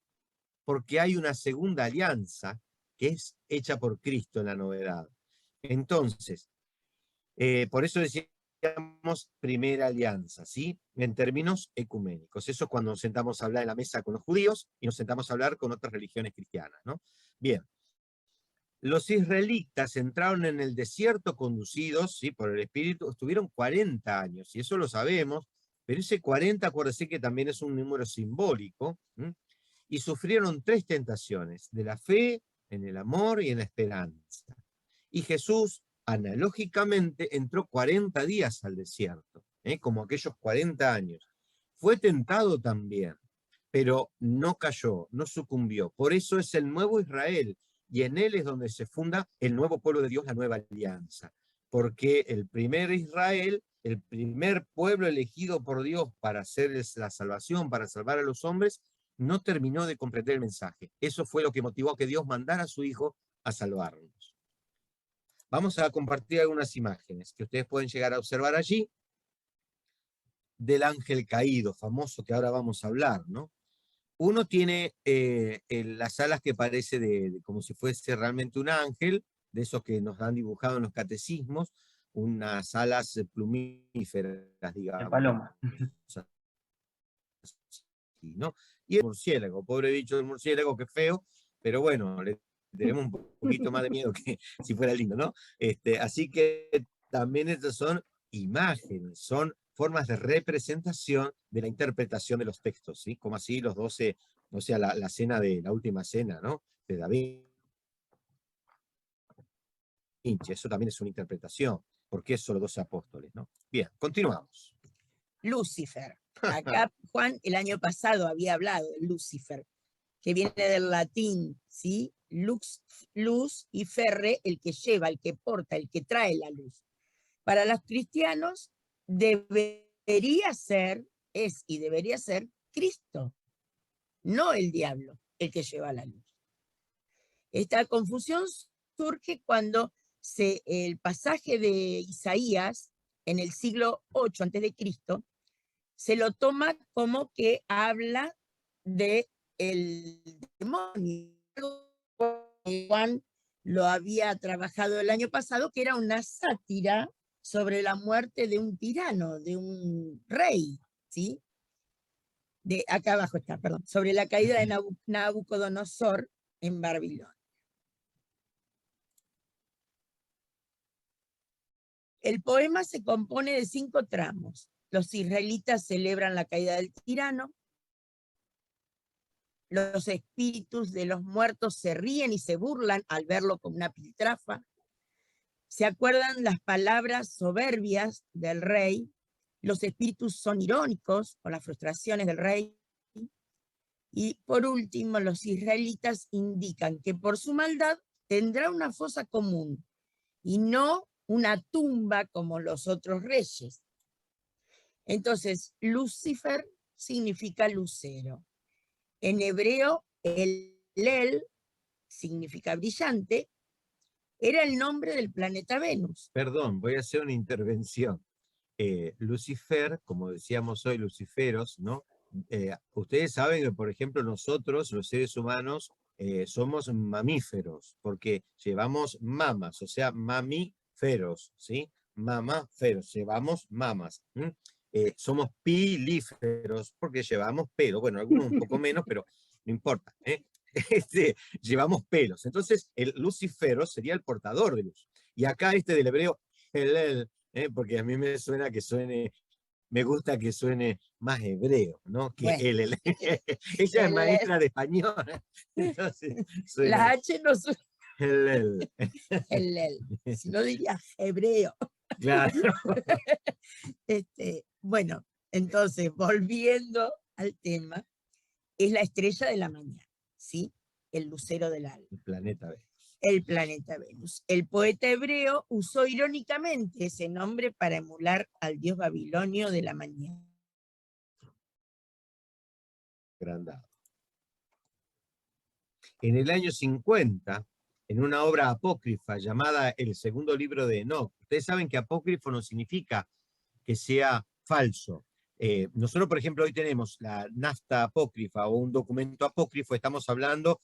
Porque hay una segunda alianza que es hecha por Cristo en la novedad. Entonces, por eso decíamos primera alianza, ¿sí? En términos ecuménicos. Eso es cuando nos sentamos a hablar en la mesa con los judíos y nos sentamos a hablar con otras religiones cristianas, ¿no? Bien. Los israelitas entraron en el desierto conducidos, ¿sí? Por el Espíritu, estuvieron 40 años, y eso lo sabemos, pero ese 40, acuérdense que también es un número simbólico, y sufrieron 3 tentaciones, de la fe, en el amor y en la esperanza. Y Jesús, analógicamente, entró 40 días al desierto, como aquellos 40 años. Fue tentado también, pero no cayó, no sucumbió. Por eso es el nuevo Israel, y en él es donde se funda el nuevo pueblo de Dios, la nueva alianza. Porque el primer Israel, el primer pueblo elegido por Dios para hacer la salvación, para salvar a los hombres, no terminó de comprender el mensaje. Eso fue lo que motivó a que Dios mandara a su Hijo a salvarnos. Vamos a compartir algunas imágenes que ustedes pueden llegar a observar allí del ángel caído, famoso que ahora vamos a hablar, ¿no? Uno tiene las alas que parece como si fuese realmente un ángel, de esos que nos han dibujado en los catecismos, unas alas plumíferas, digamos. De paloma. ¿No? Y el murciélago, pobre bicho del murciélago, que feo, pero bueno, le tenemos un poquito más de miedo que si fuera lindo, ¿no? Así que también estas son imágenes, son formas de representación de la interpretación de los textos, ¿sí? Como así los 12, o sea, la cena de la última cena, ¿no? De David. Eso también es una interpretación, porque es solo 12 apóstoles, ¿no? Bien, continuamos. Lucifer. Acá Juan el año pasado había hablado de Lucifer, que viene del latín, ¿sí? Lux, luz, y ferre, el que lleva, el que porta, el que trae la luz. Para los cristianos debería ser Cristo, no el diablo, el que lleva la luz. Esta confusión surge cuando el pasaje de Isaías en el siglo 8 a.C. se lo toma como que habla de el demonio. Juan lo había trabajado el año pasado, que era una sátira sobre la muerte de un tirano, de un rey, ¿sí? Acá abajo está, perdón, sobre la caída de Nabucodonosor, en Babilonia. El poema se compone de 5 tramos. Los israelitas celebran la caída del tirano. Los espíritus de los muertos se ríen y se burlan al verlo como una piltrafa. Se acuerdan las palabras soberbias del rey. Los espíritus son irónicos por las frustraciones del rey. Y por último, los israelitas indican que por su maldad tendrá una fosa común y no una tumba como los otros reyes. Entonces, Lucifer significa lucero. En hebreo, el Lel significa brillante. Era el nombre del planeta Venus. Perdón, voy a hacer una intervención. Lucifer, como decíamos hoy, luciferos, ¿no? Ustedes saben que, por ejemplo, nosotros, los seres humanos, somos mamíferos, porque llevamos mamas, o sea, mamíferos, ¿sí? Mamaferos, llevamos mamas. Somos pilíferos, porque llevamos pelo, bueno, algunos un poco menos, pero no importa, llevamos pelos. Entonces, el lucifero sería el portador de luz. Y acá del hebreo, porque a mí me gusta que suene más hebreo, ¿no? Que Bueno. Ella es maestra de español. Entonces, La H no suena el. el Lel, si no diría hebreo. Claro. Bueno, entonces, volviendo al tema, es la estrella de la mañana, ¿sí? El lucero del alba. El planeta Venus. El planeta Venus. El poeta hebreo usó irónicamente ese nombre para emular al dios babilonio de la mañana. Agrandado. En el año 50, en una obra apócrifa llamada El segundo libro de Enoc, ustedes saben que apócrifo no significa que sea falso. Nosotros, por ejemplo, hoy tenemos la nafta apócrifa o un documento apócrifo, estamos hablando,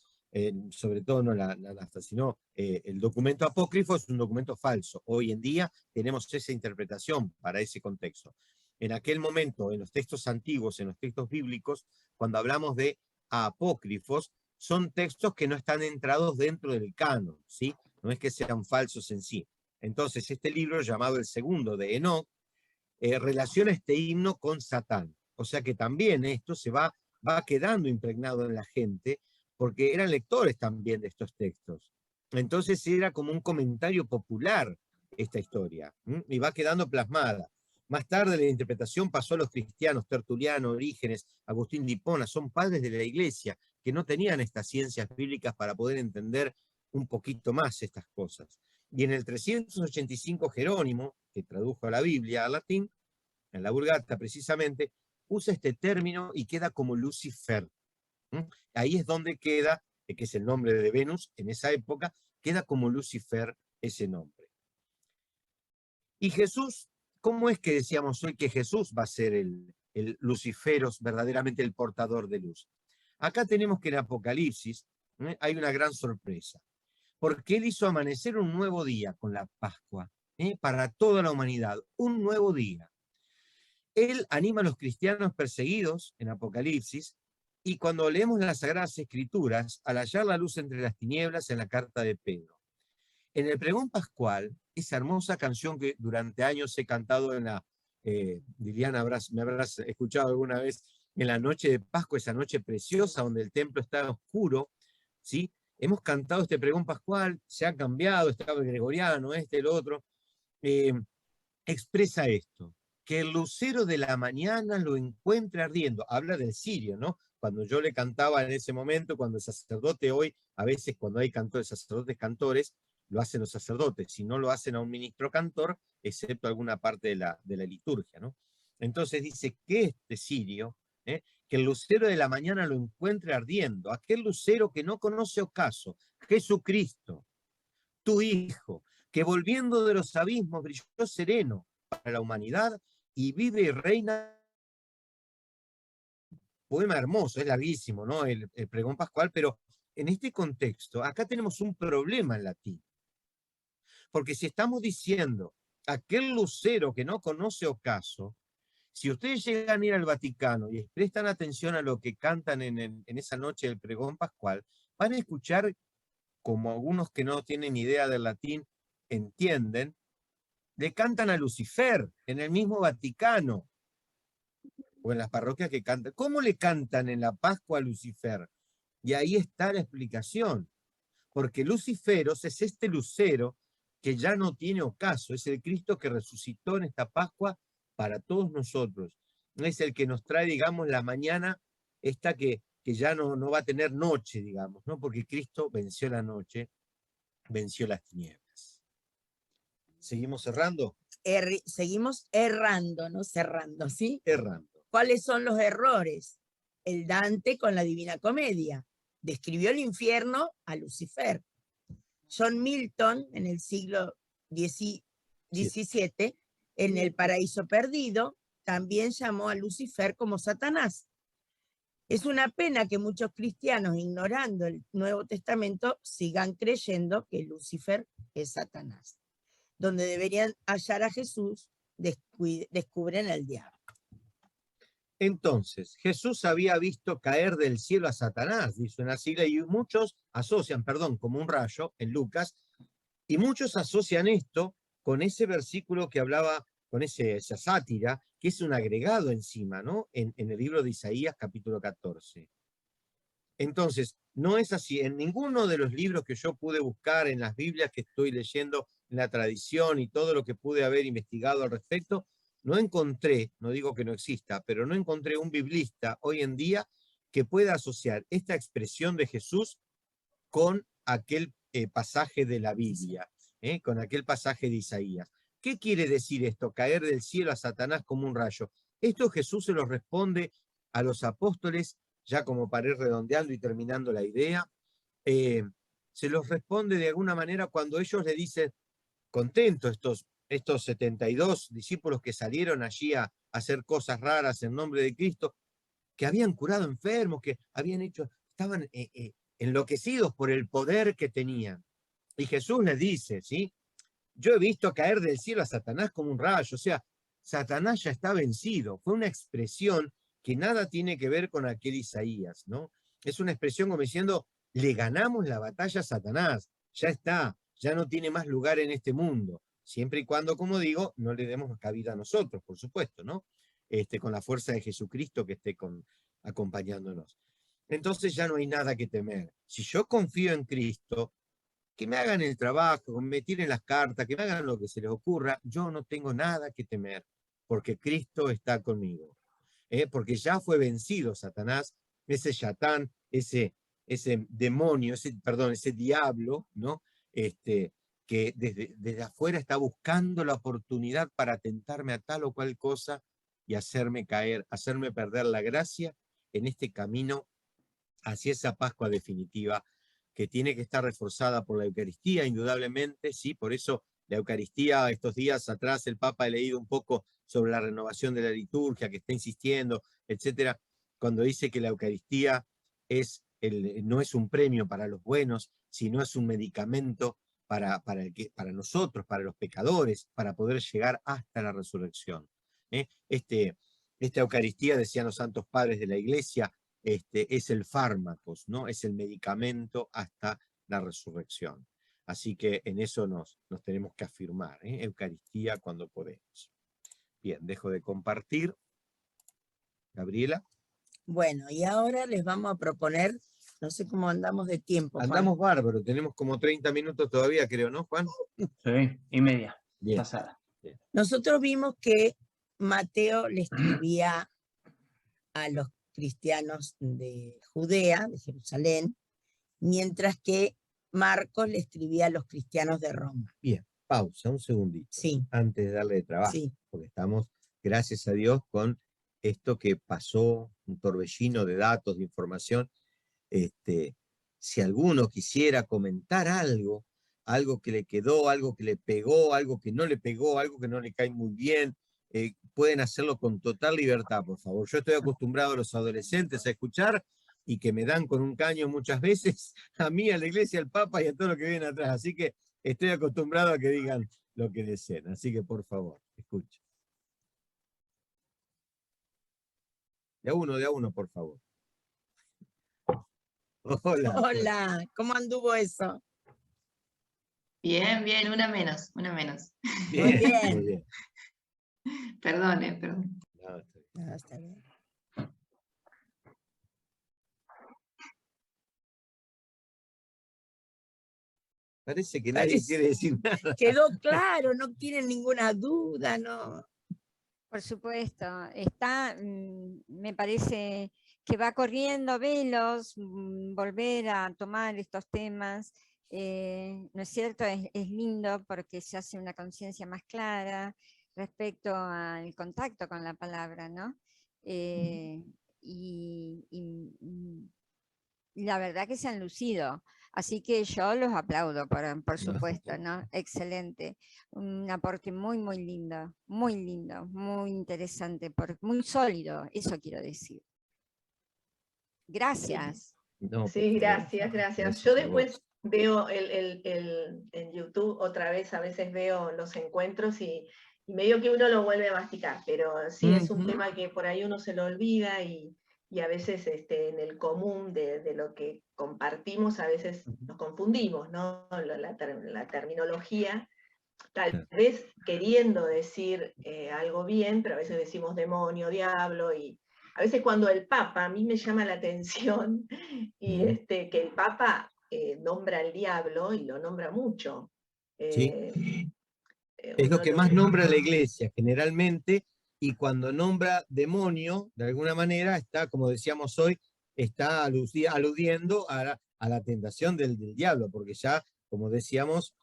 sobre todo no la nafta, sino el documento apócrifo es un documento falso. Hoy en día tenemos esa interpretación para ese contexto. En aquel momento, en los textos antiguos, en los textos bíblicos, cuando hablamos de apócrifos, son textos que no están entrados dentro del canon, ¿sí? No es que sean falsos en sí. Entonces, este libro, llamado el segundo de Enoc, relaciona este himno con Satán. O sea que también esto se va quedando impregnado en la gente, porque eran lectores también de estos textos. Entonces era como un comentario popular esta historia, y va quedando plasmada. Más tarde la interpretación pasó a los cristianos, Tertuliano, Orígenes, Agustín de Hipona, son padres de la iglesia, que no tenían estas ciencias bíblicas para poder entender un poquito más estas cosas. Y en el 385 Jerónimo, que tradujo a la Biblia al latín, en la Vulgata precisamente, usa este término y queda como Lucifer. Ahí es donde queda, que es el nombre de Venus en esa época, queda como Lucifer ese nombre. Y Jesús, ¿cómo es que decíamos hoy que Jesús va a ser el Luciferos, verdaderamente el portador de luz? Acá tenemos que en Apocalipsis hay una gran sorpresa, porque Él hizo amanecer un nuevo día con la Pascua, para toda la humanidad, un nuevo día. Él anima a los cristianos perseguidos en Apocalipsis, y cuando leemos las Sagradas Escrituras, al hallar la luz entre las tinieblas en la carta de Pedro. En el pregón pascual, esa hermosa canción que durante años he cantado en la, Liliana, me habrás escuchado alguna vez, en la noche de Pascua, esa noche preciosa donde el templo está oscuro, ¿sí? Hemos cantado este pregón pascual, se ha cambiado, estaba el gregoriano, el otro, expresa esto, que el lucero de la mañana lo encuentre ardiendo. Habla del cirio, ¿no? Cuando yo le cantaba en ese momento, cuando el sacerdote hoy, a veces cuando hay cantores, sacerdotes cantores, lo hacen los sacerdotes, si no lo hacen a un ministro cantor, excepto alguna parte de la liturgia, ¿no? Entonces dice que este cirio, que el lucero de la mañana lo encuentre ardiendo, aquel lucero que no conoce ocaso, Jesucristo, tu Hijo, que volviendo de los abismos brilló sereno para la humanidad y vive y reina. Poema hermoso, es larguísimo, ¿no? El pregón pascual, pero en este contexto, acá tenemos un problema en latín. Porque si estamos diciendo aquel lucero que no conoce ocaso, si ustedes llegan a ir al Vaticano y prestan atención a lo que cantan en esa noche del pregón pascual, van a escuchar, como algunos que no tienen idea del latín entienden, le cantan a Lucifer en el mismo Vaticano, o en las parroquias que cantan. ¿Cómo le cantan en la Pascua a Lucifer? Y ahí está la explicación. Porque Luciferos es este lucero que ya no tiene ocaso, es el Cristo que resucitó en esta Pascua para todos nosotros. Es el que nos trae, digamos, la mañana esta que ya no va a tener noche, digamos, ¿no? Porque Cristo venció la noche, venció las tinieblas. ¿Seguimos cerrando? Seguimos errando, no cerrando, ¿sí? Errando. ¿Cuáles son los errores? El Dante con la Divina Comedia describió el infierno a Lucifer. John Milton, en el siglo XVII, en El Paraíso Perdido, también llamó a Lucifer como Satanás. Es una pena que muchos cristianos, ignorando el Nuevo Testamento, sigan creyendo que Lucifer es Satanás. Donde deberían hallar a Jesús, descubren al diablo. Entonces, Jesús había visto caer del cielo a Satanás, dice una sigla, y muchos asocian, como un rayo en Lucas, y muchos asocian esto con ese versículo que hablaba, con esa sátira, que es un agregado encima, ¿no? En el libro de Isaías, capítulo 14. Entonces, no es así. En ninguno de los libros que yo pude buscar, en las Biblias que estoy leyendo, en la tradición y todo lo que pude haber investigado al respecto, no encontré, no digo que no exista, pero no encontré un biblista hoy en día que pueda asociar esta expresión de Jesús con aquel pasaje de la Biblia, con aquel pasaje de Isaías. ¿Qué quiere decir esto? Caer del cielo a Satanás como un rayo. Esto Jesús se lo responde a los apóstoles, ya como para ir redondeando y terminando la idea, se los responde de alguna manera cuando ellos le dicen, contentos estos 72 discípulos que salieron allí a hacer cosas raras en nombre de Cristo, que habían curado enfermos, que habían hecho, estaban enloquecidos por el poder que tenían. Y Jesús les dice, ¿sí? Yo he visto caer del cielo a Satanás como un rayo, o sea, Satanás ya está vencido. Fue una expresión que nada tiene que ver con aquel Isaías, ¿no? Es una expresión como diciendo, le ganamos la batalla a Satanás, ya está, ya no tiene más lugar en este mundo, siempre y cuando, como digo, no le demos cabida a nosotros, por supuesto, ¿no? Con la fuerza de Jesucristo que esté acompañándonos. Entonces ya no hay nada que temer. Si yo confío en Cristo, que me hagan el trabajo, que me tiren las cartas, que me hagan lo que se les ocurra, yo no tengo nada que temer, porque Cristo está conmigo. Porque ya fue vencido Satanás, ese Satán, ese demonio, ese diablo, ¿no? Que desde afuera está buscando la oportunidad para tentarme a tal o cual cosa y hacerme caer, hacerme perder la gracia en este camino hacia esa Pascua definitiva que tiene que estar reforzada por la Eucaristía, indudablemente, sí, por eso la Eucaristía, estos días atrás el Papa ha leído un poco sobre la renovación de la liturgia, que está insistiendo, etcétera, cuando dice que la Eucaristía no es un premio para los buenos, sino es un medicamento para nosotros, para los pecadores, para poder llegar hasta la resurrección. Esta Eucaristía, decían los santos padres de la Iglesia, es el fármaco, ¿no? Es el medicamento hasta la resurrección. Así que en eso nos tenemos que afirmar, Eucaristía cuando podemos. Bien, dejo de compartir. Gabriela. Bueno, y ahora les vamos a proponer, no sé cómo andamos de tiempo, Juan. Andamos bárbaro, tenemos como 30 minutos todavía, creo, ¿no, Juan? Sí, y media. Bien. Pasada. Bien. Nosotros vimos que Mateo le escribía a los cristianos de Judea, de Jerusalén, mientras que Marcos le escribía a los cristianos de Roma. Bien, pausa, un segundito. Sí. Antes de darle trabajo, Sí. porque estamos, gracias a Dios, con esto que pasó, un torbellino de datos, de información. Si alguno quisiera comentar algo que le quedó, algo que le pegó, algo que no le pegó, algo que no le cae muy bien, pueden hacerlo con total libertad, por favor. Yo estoy acostumbrado a los adolescentes a escuchar y que me dan con un caño muchas veces, a mí, a la iglesia, al Papa y a todo lo que viene atrás. Así que estoy acostumbrado a que digan lo que deseen. Así que, por favor, escuchen. De a uno, por favor. Hola. Hola, ¿cómo anduvo eso? Bien, bien, una menos, una menos. Muy bien. Muy bien. Perdone, perdón. No, está bien. No, está bien. Parece que nadie Parece- quiere decir nada. Quedó claro, no tienen ninguna duda, no. Por supuesto, está, me parece que va corriendo velos, volver a tomar estos temas, ¿no es cierto? Es lindo porque se hace una conciencia más clara respecto al contacto con la palabra, ¿no? Y la verdad que se han lucido. Así que yo los aplaudo, por supuesto, ¿no? Excelente. Un aporte muy, muy lindo, muy interesante, muy sólido, eso quiero decir. Gracias. No, por Sí, favor. gracias. Gracias Yo a después vos. veo en YouTube otra vez, a veces veo los encuentros y medio que uno lo vuelve a masticar, pero sí, es un Ujú. tema que por ahí uno se lo olvida y a veces en el común de lo que compartimos, a veces nos confundimos, ¿no? La terminología, tal vez queriendo decir algo bien, pero a veces decimos demonio, diablo, y a veces cuando el Papa, a mí me llama la atención, y que el Papa nombra al diablo y lo nombra mucho. Sí. Es lo Uno que más nombra la iglesia generalmente, y cuando nombra demonio, de alguna manera, está, como decíamos hoy, está aludiendo a la tentación del diablo, porque ya, como decíamos,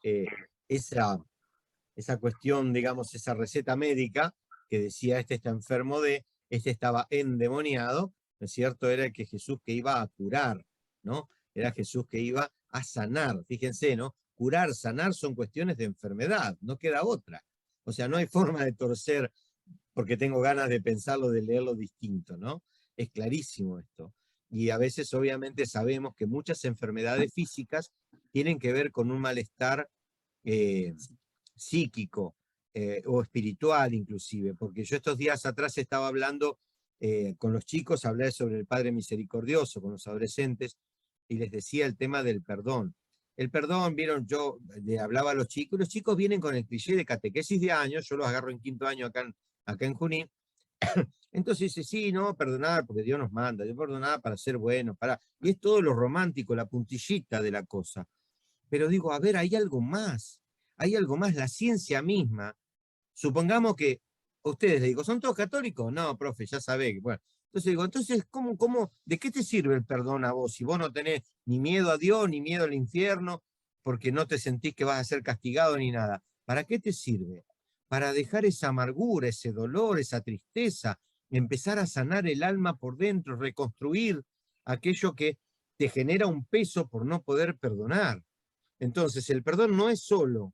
esa cuestión, digamos, esa receta médica que decía este está enfermo este estaba endemoniado, ¿no es cierto? Era el que Jesús que iba a curar, ¿no? Era Jesús que iba a sanar, fíjense, ¿no? Curar, sanar son cuestiones de enfermedad, no queda otra. O sea, no hay forma de torcer porque tengo ganas de pensarlo, de leerlo distinto, ¿no? Es clarísimo esto. Y a veces, obviamente, sabemos que muchas enfermedades físicas tienen que ver con un malestar psíquico o espiritual inclusive, porque yo estos días atrás estaba hablando con los chicos, hablé sobre el Padre Misericordioso, con los adolescentes, y les decía el tema del perdón. El perdón, vieron, yo le hablaba a los chicos vienen con el cliché de catequesis de años, yo los agarro en 5º año acá en Junín, entonces dice, sí, no, perdonar, porque Dios nos manda, Dios perdonar para ser bueno, y es todo lo romántico, la puntillita de la cosa. Pero digo, a ver, hay algo más, la ciencia misma. Supongamos que ustedes, le digo, ¿son todos católicos? No, profe, ya sabés. Bueno, entonces digo, entonces, de qué te sirve el perdón a vos si vos no tenés ni miedo a Dios, ni miedo al infierno, porque no te sentís que vas a ser castigado ni nada? ¿Para qué te sirve? Para dejar esa amargura, ese dolor, esa tristeza, empezar a sanar el alma por dentro, reconstruir aquello que te genera un peso por no poder perdonar. Entonces, el perdón no es solo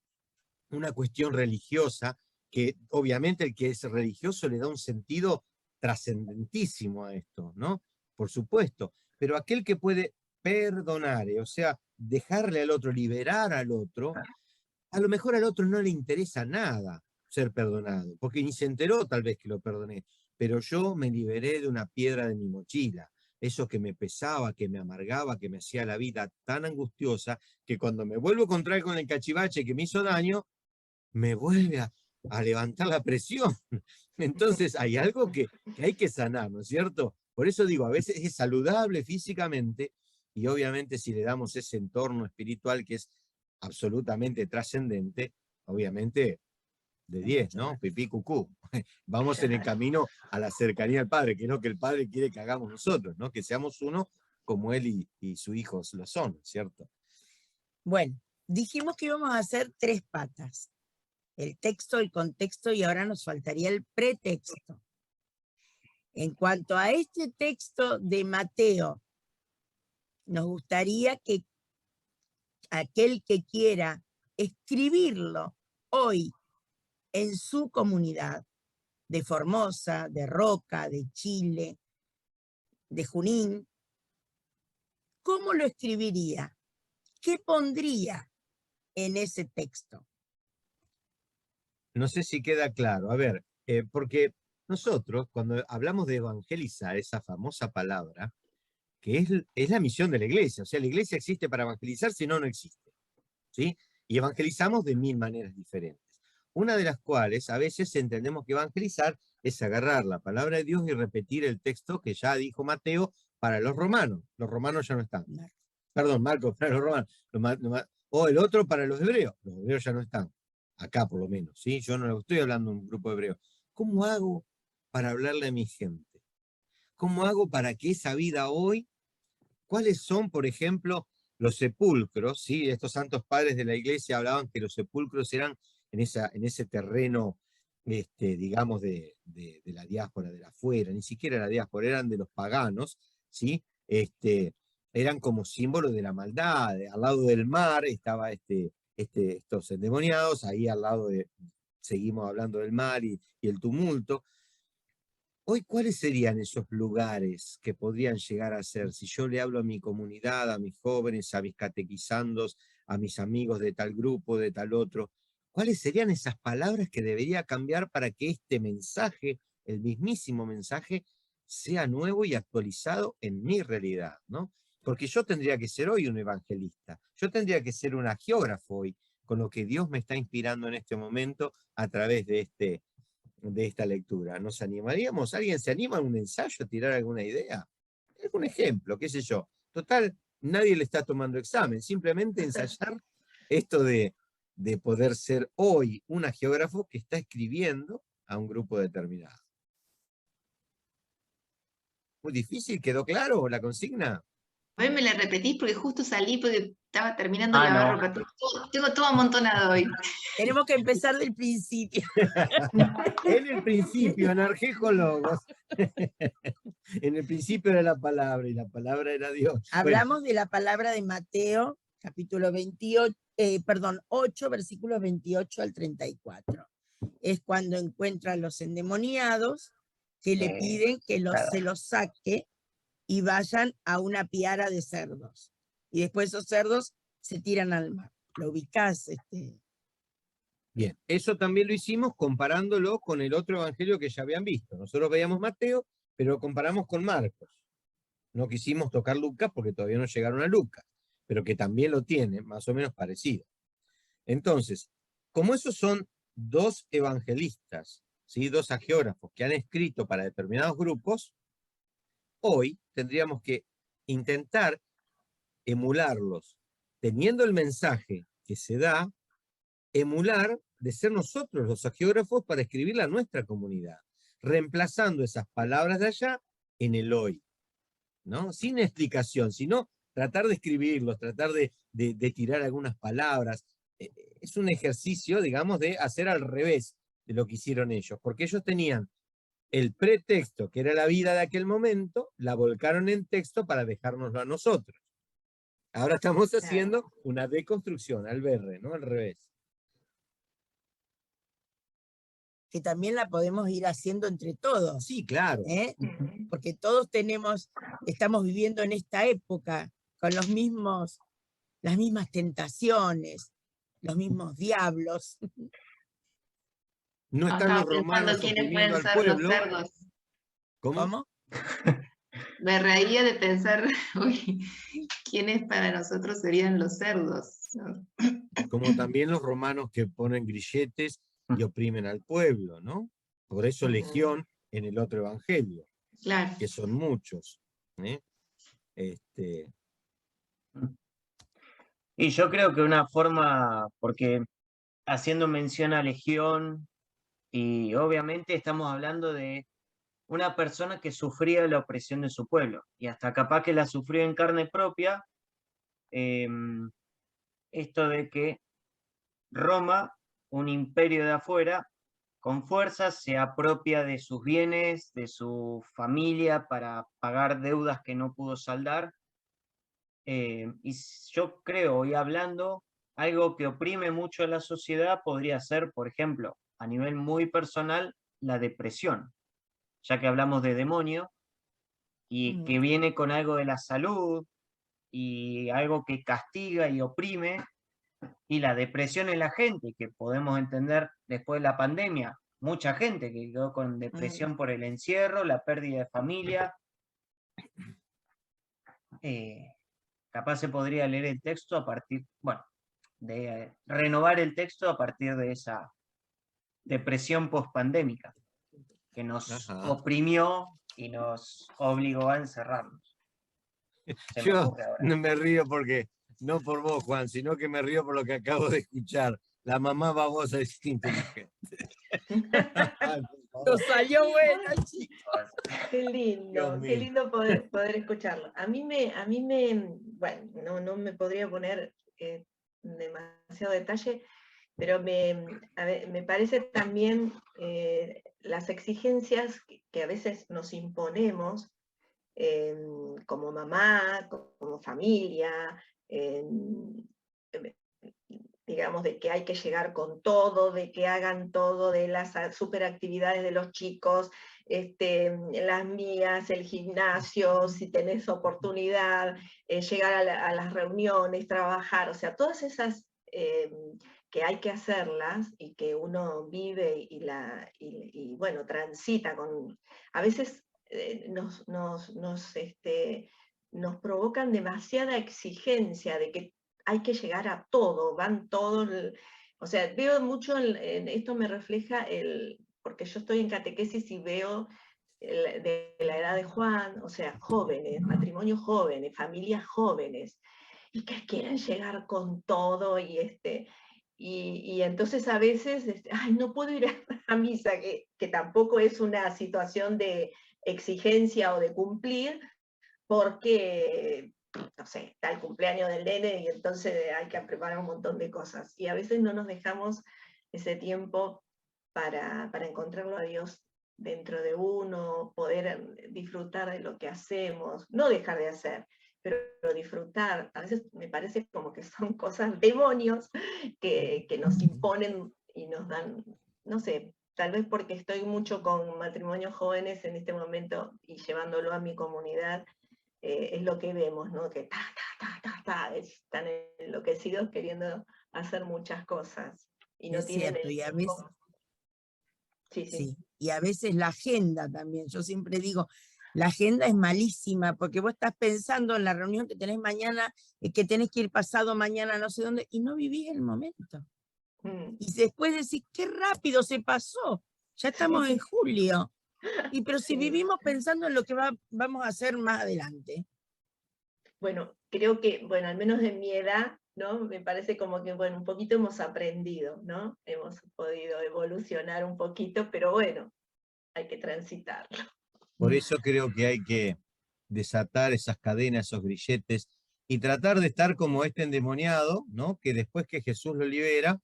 una cuestión religiosa, que obviamente el que es religioso le da un sentido trascendentísimo a esto, ¿no? Por supuesto, pero aquel que puede perdonar, o sea, dejarle al otro, liberar al otro, a lo mejor al otro no le interesa nada ser perdonado, porque ni se enteró tal vez que lo perdoné, pero yo me liberé de una piedra de mi mochila, eso que me pesaba, que me amargaba, que me hacía la vida tan angustiosa, que cuando me vuelvo a encontrar con el cachivache que me hizo daño, me vuelve a levantar la presión. Entonces hay algo que hay que sanar, ¿no es cierto? Por eso digo, a veces es saludable físicamente, y obviamente si le damos ese entorno espiritual que es absolutamente trascendente, obviamente de 10, ¿no? Pipí cucú. Vamos en el camino a la cercanía al Padre, que es lo que el Padre quiere que hagamos nosotros, ¿no? Que seamos uno como Él y su Hijo lo son, ¿cierto? Bueno, dijimos que íbamos a hacer 3 patas. El texto, el contexto y ahora nos faltaría el pretexto. En cuanto a este texto de Mateo, nos gustaría que aquel que quiera escribirlo hoy en su comunidad de Formosa, de Roca, de Chile, de Junín, ¿cómo lo escribiría? ¿Qué pondría en ese texto? No sé si queda claro. A ver, porque nosotros, cuando hablamos de evangelizar, esa famosa palabra, que es la misión de la iglesia. O sea, la iglesia existe para evangelizar, si no, no existe. ¿Sí? Y evangelizamos de 1000 maneras diferentes. Una de las cuales a veces entendemos que evangelizar es agarrar la palabra de Dios y repetir el texto que ya dijo Mateo para los romanos. Los romanos ya no están. Perdón, Marcos, para los romanos. O el otro para los hebreos. Los hebreos ya no están. Acá por lo menos. ¿Sí? Yo no estoy hablando de un grupo de hebreos. ¿Cómo hago para hablarle a mi gente? ¿Cómo hago para que esa vida hoy, cuáles son, por ejemplo, los sepulcros? ¿Sí? Estos santos padres de la iglesia hablaban que los sepulcros eran en ese terreno, digamos, de la diáspora, de la afuera, ni siquiera la diáspora, eran de los paganos, ¿sí? Eran como símbolo de la maldad. Al lado del mar estaba estos endemoniados, ahí al lado seguimos hablando del mar y el tumulto. Hoy, ¿cuáles serían esos lugares que podrían llegar a ser? Si yo le hablo a mi comunidad, a mis jóvenes, a mis catequizandos, a mis amigos de tal grupo, de tal otro, ¿cuáles serían esas palabras que debería cambiar para que este mensaje, el mismísimo mensaje, sea nuevo y actualizado en mi realidad, ¿no? Porque yo tendría que ser hoy un evangelista, yo tendría que ser un agiógrafo hoy, con lo que Dios me está inspirando en este momento a través de esta lectura. ¿Nos animaríamos? ¿Alguien se anima a un ensayo, a tirar alguna idea? Algún ejemplo, qué sé yo. Total, nadie le está tomando examen, simplemente ensayar esto de poder ser hoy un agiógrafo que está escribiendo a un grupo determinado. Muy difícil, ¿quedó claro la consigna? Hoy me la repetís porque justo salí porque estaba terminando la no. barroca. Tengo todo amontonado hoy. Tenemos que empezar del principio. En el principio, en Argejologos, en el principio era la palabra y la palabra era Dios. Hablamos de la palabra de Mateo, capítulo 8, versículos 28 al 34. Es cuando encuentra a los endemoniados que le piden que se los saque y vayan a una piara de cerdos. Y después esos cerdos se tiran al mar. ¿Lo ubicás? Bien, eso también lo hicimos comparándolo con el otro evangelio que ya habían visto. Nosotros veíamos Mateo, pero lo comparamos con Marcos. No quisimos tocar Lucas porque todavía no llegaron a Lucas, pero que también lo tiene, más o menos parecido. Entonces, como esos son dos evangelistas, ¿sí? Dos agiógrafos que han escrito para determinados grupos, hoy tendríamos que intentar emularlos, teniendo el mensaje que se da, emular de ser nosotros los agiógrafos para escribirla a nuestra comunidad, reemplazando esas palabras de allá en el hoy, ¿no? Sin explicación, sino tratar de escribirlos, tratar de tirar algunas palabras. Es un ejercicio, digamos, de hacer al revés de lo que hicieron ellos, porque ellos tenían el pretexto, que era la vida de aquel momento, la volcaron en texto para dejárnoslo a nosotros. Ahora estamos haciendo una deconstrucción, al verre, ¿no? Al revés. Que también la podemos ir haciendo entre todos. Sí, claro. Porque todos estamos viviendo en esta época con las mismas tentaciones, los mismos diablos. No están los romanos quiénes pueden oprimiendo al ser los pueblo. cerdos. ¿Cómo? Me reía de pensar, uy, quiénes para nosotros serían los cerdos. Como también los romanos que ponen grilletes y oprimen al pueblo, ¿no? Por eso legión en el otro evangelio, Claro. que son muchos. Y yo creo que una forma, porque haciendo mención a legión, y obviamente estamos hablando de una persona que sufría la opresión de su pueblo, y hasta capaz que la sufrió en carne propia, esto de que Roma, un imperio de afuera, con fuerza se apropia de sus bienes, de su familia, para pagar deudas que no pudo saldar. Y yo creo, y hablando, algo que oprime mucho a la sociedad podría ser, por ejemplo, a nivel muy personal, la depresión, ya que hablamos de demonio, y que viene con algo de la salud, y algo que castiga y oprime, y la depresión en la gente, que podemos entender después de la pandemia, mucha gente que quedó con depresión por el encierro, la pérdida de familia. capaz se podría leer el texto a partir, bueno, de renovar el texto a partir de esa depresión pospandémica que nos Ajá. oprimió y nos obligó a encerrarnos. Se me Yo ocurre ahora. no me río porque, no por vos, Juan, sino que me río por lo que acabo de escuchar. La mamá babosa es inteligente. Ay, por Nos favor, salió bueno, chicos. Qué Dios mío. lindo poder escucharlo. A mí bueno, no me podría poner demasiado detalle, pero me parece también las exigencias que a veces nos imponemos como mamá, como familia, digamos, de que hay que llegar con todo, de que hagan todo, de las superactividades de los chicos, las mías, el gimnasio, si tenés oportunidad, llegar a las reuniones, trabajar, o sea, todas esas que hay que hacerlas y que uno vive y bueno, transita con, a veces nos provocan demasiada exigencia de que hay que llegar a todo, van todos, o sea, veo mucho, en esto me refleja porque yo estoy en catequesis y veo de la edad de Juan, o sea, jóvenes, matrimonios jóvenes, familias jóvenes, y que quieren llegar con todo, y entonces a veces, ay, no puedo ir a misa, que tampoco es una situación de exigencia o de cumplir, porque, no sé, está el cumpleaños del nene y entonces hay que preparar un montón de cosas. Y a veces no nos dejamos ese tiempo para encontrarlo a Dios dentro de uno, poder disfrutar de lo que hacemos, no dejar de hacer, pero disfrutar. A veces me parece como que son cosas, demonios, que nos imponen y nos dan, no sé, tal vez porque estoy mucho con matrimonios jóvenes en este momento y llevándolo a mi comunidad, es lo que vemos, ¿no? Que están enloquecidos queriendo hacer muchas cosas y no Es tienen cierto, el y a tiempo. veces, Sí. sí, y a veces la agenda también. Yo siempre digo, la agenda es malísima, porque vos estás pensando en la reunión que tenés mañana, que tenés que ir pasado mañana no sé dónde, y no vivís el momento. Y después decís, qué rápido se pasó, ya estamos en julio. Pero si Sí. vivimos pensando en lo que vamos a hacer más adelante. Bueno, creo que, bueno, al menos en mi edad, ¿no? Me parece como que, bueno, un poquito hemos aprendido, ¿no? Hemos podido evolucionar un poquito, pero bueno, hay que transitarlo. Por eso creo que hay que desatar esas cadenas, esos grilletes, y tratar de estar como este endemoniado, ¿no? Que después que Jesús lo libera,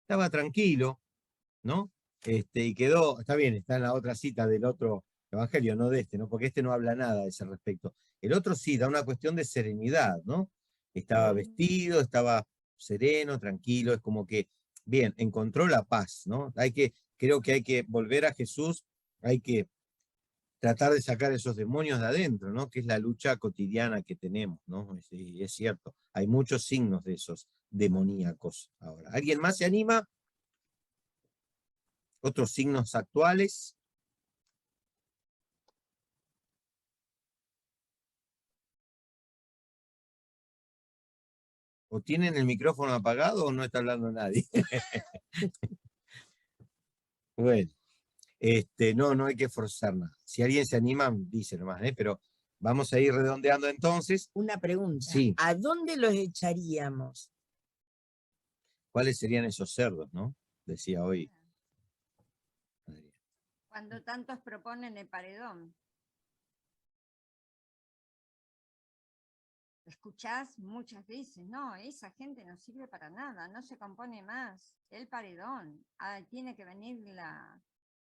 estaba tranquilo, ¿no? Y quedó, está bien, está en la otra cita del otro evangelio, no de este, ¿no? Porque este no habla nada de ese respecto. El otro sí, da una cuestión de serenidad, ¿no? Estaba vestido, estaba sereno, tranquilo, es como que, bien, encontró la paz, ¿no? Creo que hay que volver a Jesús, hay que tratar de sacar esos demonios de adentro, ¿no? Que es la lucha cotidiana que tenemos, ¿no? Es cierto, hay muchos signos de esos demoníacos ahora. ¿Alguien más se anima? ¿Otros signos actuales? ¿O tienen el micrófono apagado o no está hablando nadie? Bueno, no hay que forzar nada. Si alguien se anima, dice nomás, pero vamos a ir redondeando entonces. Una pregunta, Sí. ¿a dónde los echaríamos? ¿Cuáles serían esos cerdos, no? Decía hoy. Cuando tantos proponen el paredón. Escuchás muchas veces, no, esa gente no sirve para nada, no se compone más. El paredón, tiene que venir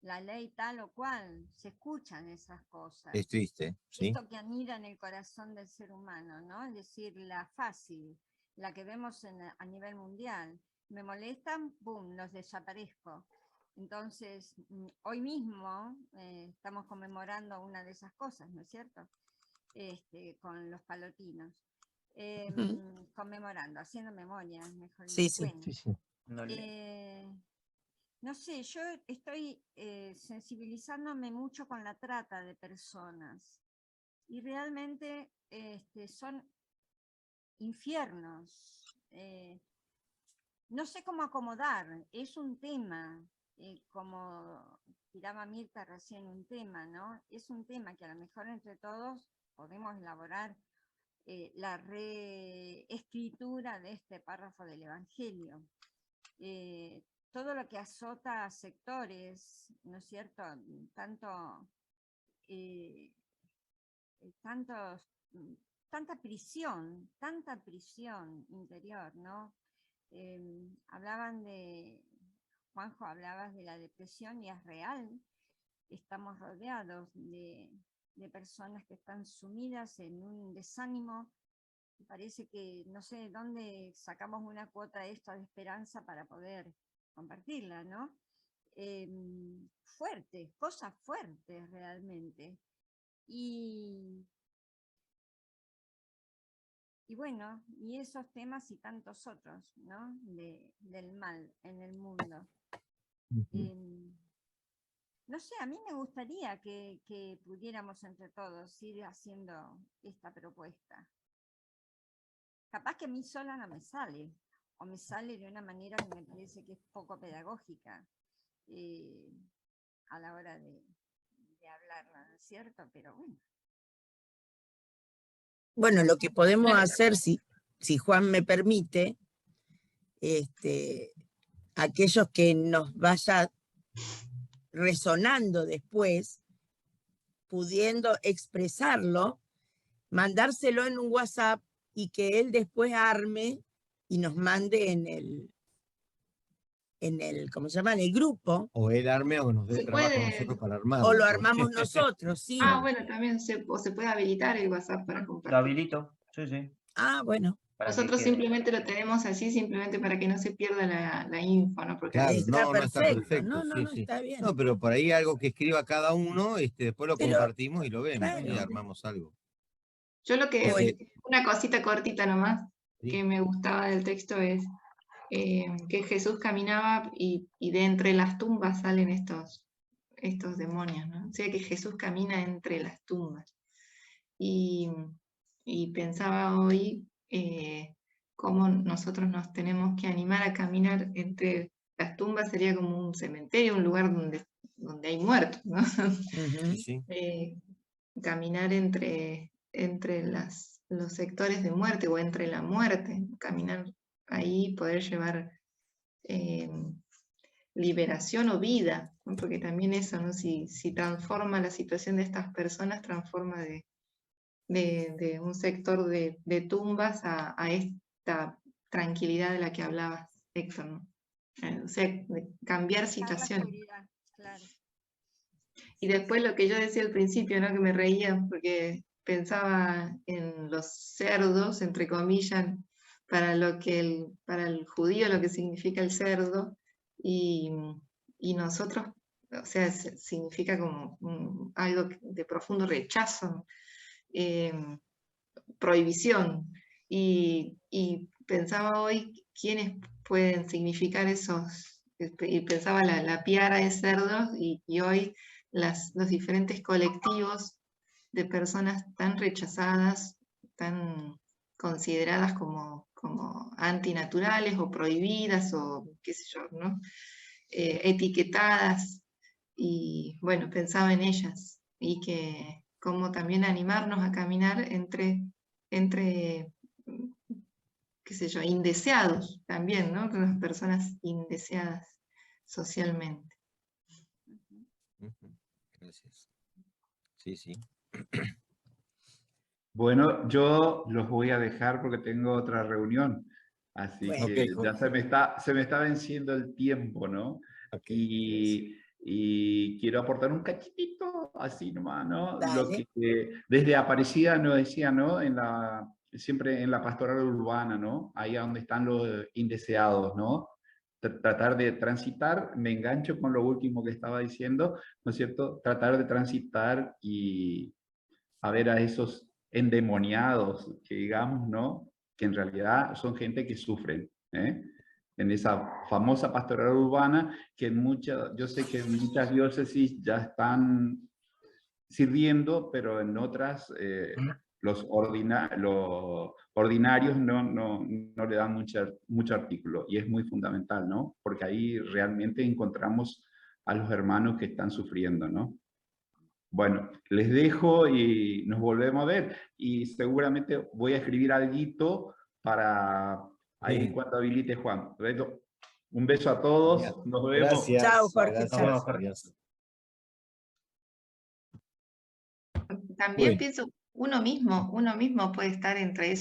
la ley tal o cual, se escuchan esas cosas. Es triste, ¿sí? Esto que anida en el corazón del ser humano, ¿no? Es decir, la fácil, la que vemos a nivel mundial. Me molestan, ¡pum!, los desaparezco. Entonces, hoy mismo estamos conmemorando una de esas cosas, ¿no es cierto? Con los palotinos. Conmemorando, haciendo memoria, mejor dicho. Bueno, no sé, yo estoy sensibilizándome mucho con la trata de personas y realmente son infiernos. No sé cómo acomodar, es un tema, como tiraba Mirta recién, un tema, ¿no? Es un tema que a lo mejor entre todos podemos elaborar la reescritura de este párrafo del Evangelio. Todo lo que azota a sectores, ¿no es cierto? Tanta prisión interior, ¿no? Juanjo, hablabas de la depresión y es real. Estamos rodeados de personas que están sumidas en un desánimo. Parece que no sé de dónde sacamos una cuota extra de esperanza para poder compartirla, ¿no? Fuertes, cosas fuertes realmente. Y bueno, y esos temas y tantos otros, ¿no? Del mal en el mundo. No sé, a mí me gustaría que pudiéramos entre todos ir haciendo esta propuesta. Capaz que a mí sola no me sale, o me sale de una manera que me parece que es poco pedagógica a la hora de hablarla, ¿no es cierto? Pero bueno. Bueno, lo que podemos hacer, si Juan me permite, aquellos que nos vaya resonando después, pudiendo expresarlo, mandárselo en un WhatsApp y que él después arme y nos mande en el ¿cómo se llama? En el grupo. O él arme o nos dé Se trabajo puede. nosotros para armarlo. O lo armamos nosotros, sí. Ah, bueno, también se puede habilitar el WhatsApp para Lo compartir. habilito, sí, sí. Ah, bueno. para que Nosotros quede. simplemente lo tenemos así, simplemente para que no se pierda la info, ¿no? Porque a Claro, veces- Está no está perfecto. perfecto. No, sí, sí. está bien. No, pero por ahí algo que escriba cada uno, después lo Pero, compartimos y lo vemos, y claro. armamos algo. Yo lo que, Porque- una cosita cortita nomás, Sí. que me gustaba del texto es que Jesús caminaba y de entre las tumbas salen estos demonios, ¿no? O sea que Jesús camina entre las tumbas. Y pensaba hoy cómo nosotros nos tenemos que animar a caminar entre las tumbas, sería como un cementerio, un lugar donde hay muertos, ¿no? Ujú. Sí, sí. Caminar entre los sectores de muerte o entre la muerte, caminar ahí, poder llevar liberación o vida, ¿no? Porque también eso, ¿no? Si transforma la situación de estas personas, transforma de un sector de tumbas a esta tranquilidad de la que hablabas, Héctor, ¿no? O sea, de cambiar La situación. seguridad, claro. Y después lo que yo decía al principio, ¿no? Que me reía porque pensaba en los cerdos, entre comillas, para el judío lo que significa el cerdo, y nosotros, o sea, significa como algo de profundo rechazo, prohibición. Y pensaba hoy quiénes pueden significar esos, y pensaba la piara de cerdos, y hoy los diferentes colectivos de personas tan rechazadas, tan consideradas como antinaturales o prohibidas o qué sé yo, ¿no? Etiquetadas, y bueno, pensaba en ellas y que como también animarnos a caminar entre qué sé yo, indeseados también, ¿no? Las personas indeseadas socialmente. Ujú. Gracias. Sí, sí. Bueno, yo los voy a dejar porque tengo otra reunión, así Bueno. que Ok, ya se me está venciendo el tiempo, ¿no? Ok, Y quiero aportar un cachitito, así nomás, ¿no? Lo Dale. que desde Aparecida nos decía, ¿no? Siempre en la pastoral urbana, ¿no? Ahí a donde están los indeseados, ¿no? Tratar de transitar, me engancho con lo último que estaba diciendo, ¿no es cierto? Tratar de transitar y a ver a esos endemoniados, que digamos, ¿no? Que en realidad son gente que sufren, ¿eh? En esa famosa pastoral urbana, que yo sé que en muchas diócesis ya están sirviendo, pero en otras los ordinarios no le dan mucho artículo, y es muy fundamental, ¿no? Porque ahí realmente encontramos a los hermanos que están sufriendo, ¿no? Bueno, les dejo y nos volvemos a ver, y seguramente voy a escribir algo para ahí Bien. cuando habilite Juan. Un beso a todos, Bien. nos vemos. Gracias. Chao, Jorge, gracias, chao. adiós. También Bueno. pienso, uno mismo puede estar entre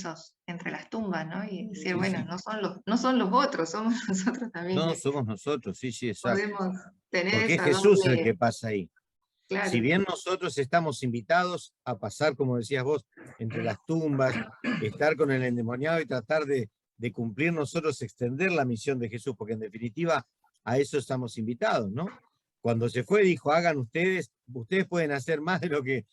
las tumbas, ¿no? Y decir, Sí, bueno, sí. no son los otros, somos nosotros también. No, que somos nosotros, sí, sí, exacto. podemos tener Porque es esa Jesús el doble- que pasa ahí. claro, Si bien nosotros estamos invitados a pasar, como decías vos, entre las tumbas, estar con el endemoniado y tratar de cumplir nosotros, extender la misión de Jesús, porque en definitiva a eso estamos invitados, ¿no? Cuando se fue dijo, hagan ustedes pueden hacer más de lo que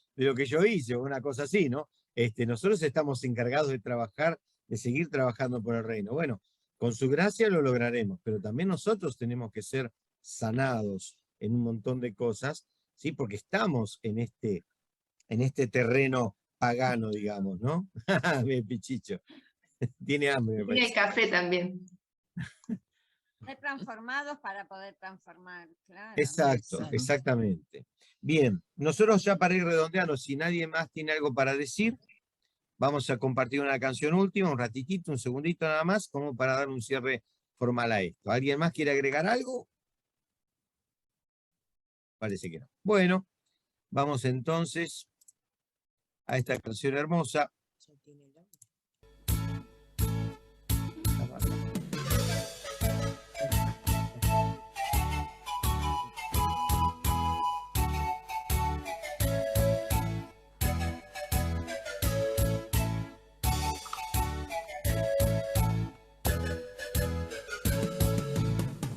yo hice, o una cosa así, ¿no? Nosotros estamos encargados de trabajar, de seguir trabajando por el reino. Bueno, con su gracia lo lograremos, pero también nosotros tenemos que ser sanados en un montón de cosas, ¿sí? Porque estamos en este terreno pagano, digamos, ¿no? Bien, Pichicho. Tiene hambre, me y el parece. café también. Ser transformados para poder transformar, claro. Exacto, Exacto. exactamente. Bien, nosotros ya para ir redondeando, si nadie más tiene algo para decir, vamos a compartir una canción última, un ratitito, un segundito nada más, como para dar un cierre formal a esto. ¿Alguien más quiere agregar algo? Parece que no. Bueno, vamos entonces a esta canción hermosa.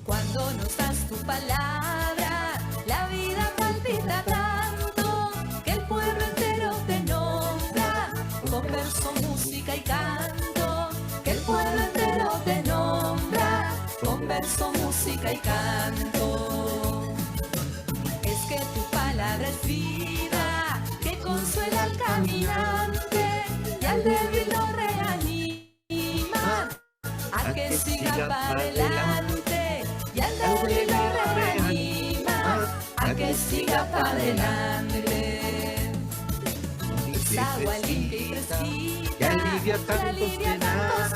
Cuando nos das tu palabra, la vida palpita tanto que el pueblo entero te nombra con verso, música y canto. Que el pueblo entero te nombra con verso, música y canto. Es que tu palabra es vida que consuela al caminante y al débil lo reanima a que siga para adelante. Y al débil lo reanima a que siga para adelante. Es agua limpia y fresquita que alivia tantos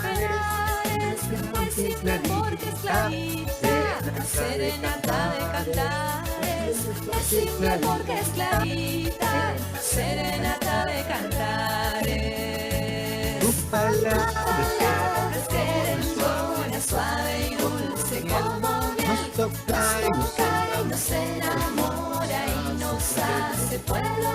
penares, pues es mejor que esclavita, serenata de cantares, es mejor que esclavita, serenata de cantares. Tu palabra Palabras que eres buena, suave y dulce como miel, nos toca y nos toca y nos enamora y nos hace pueblo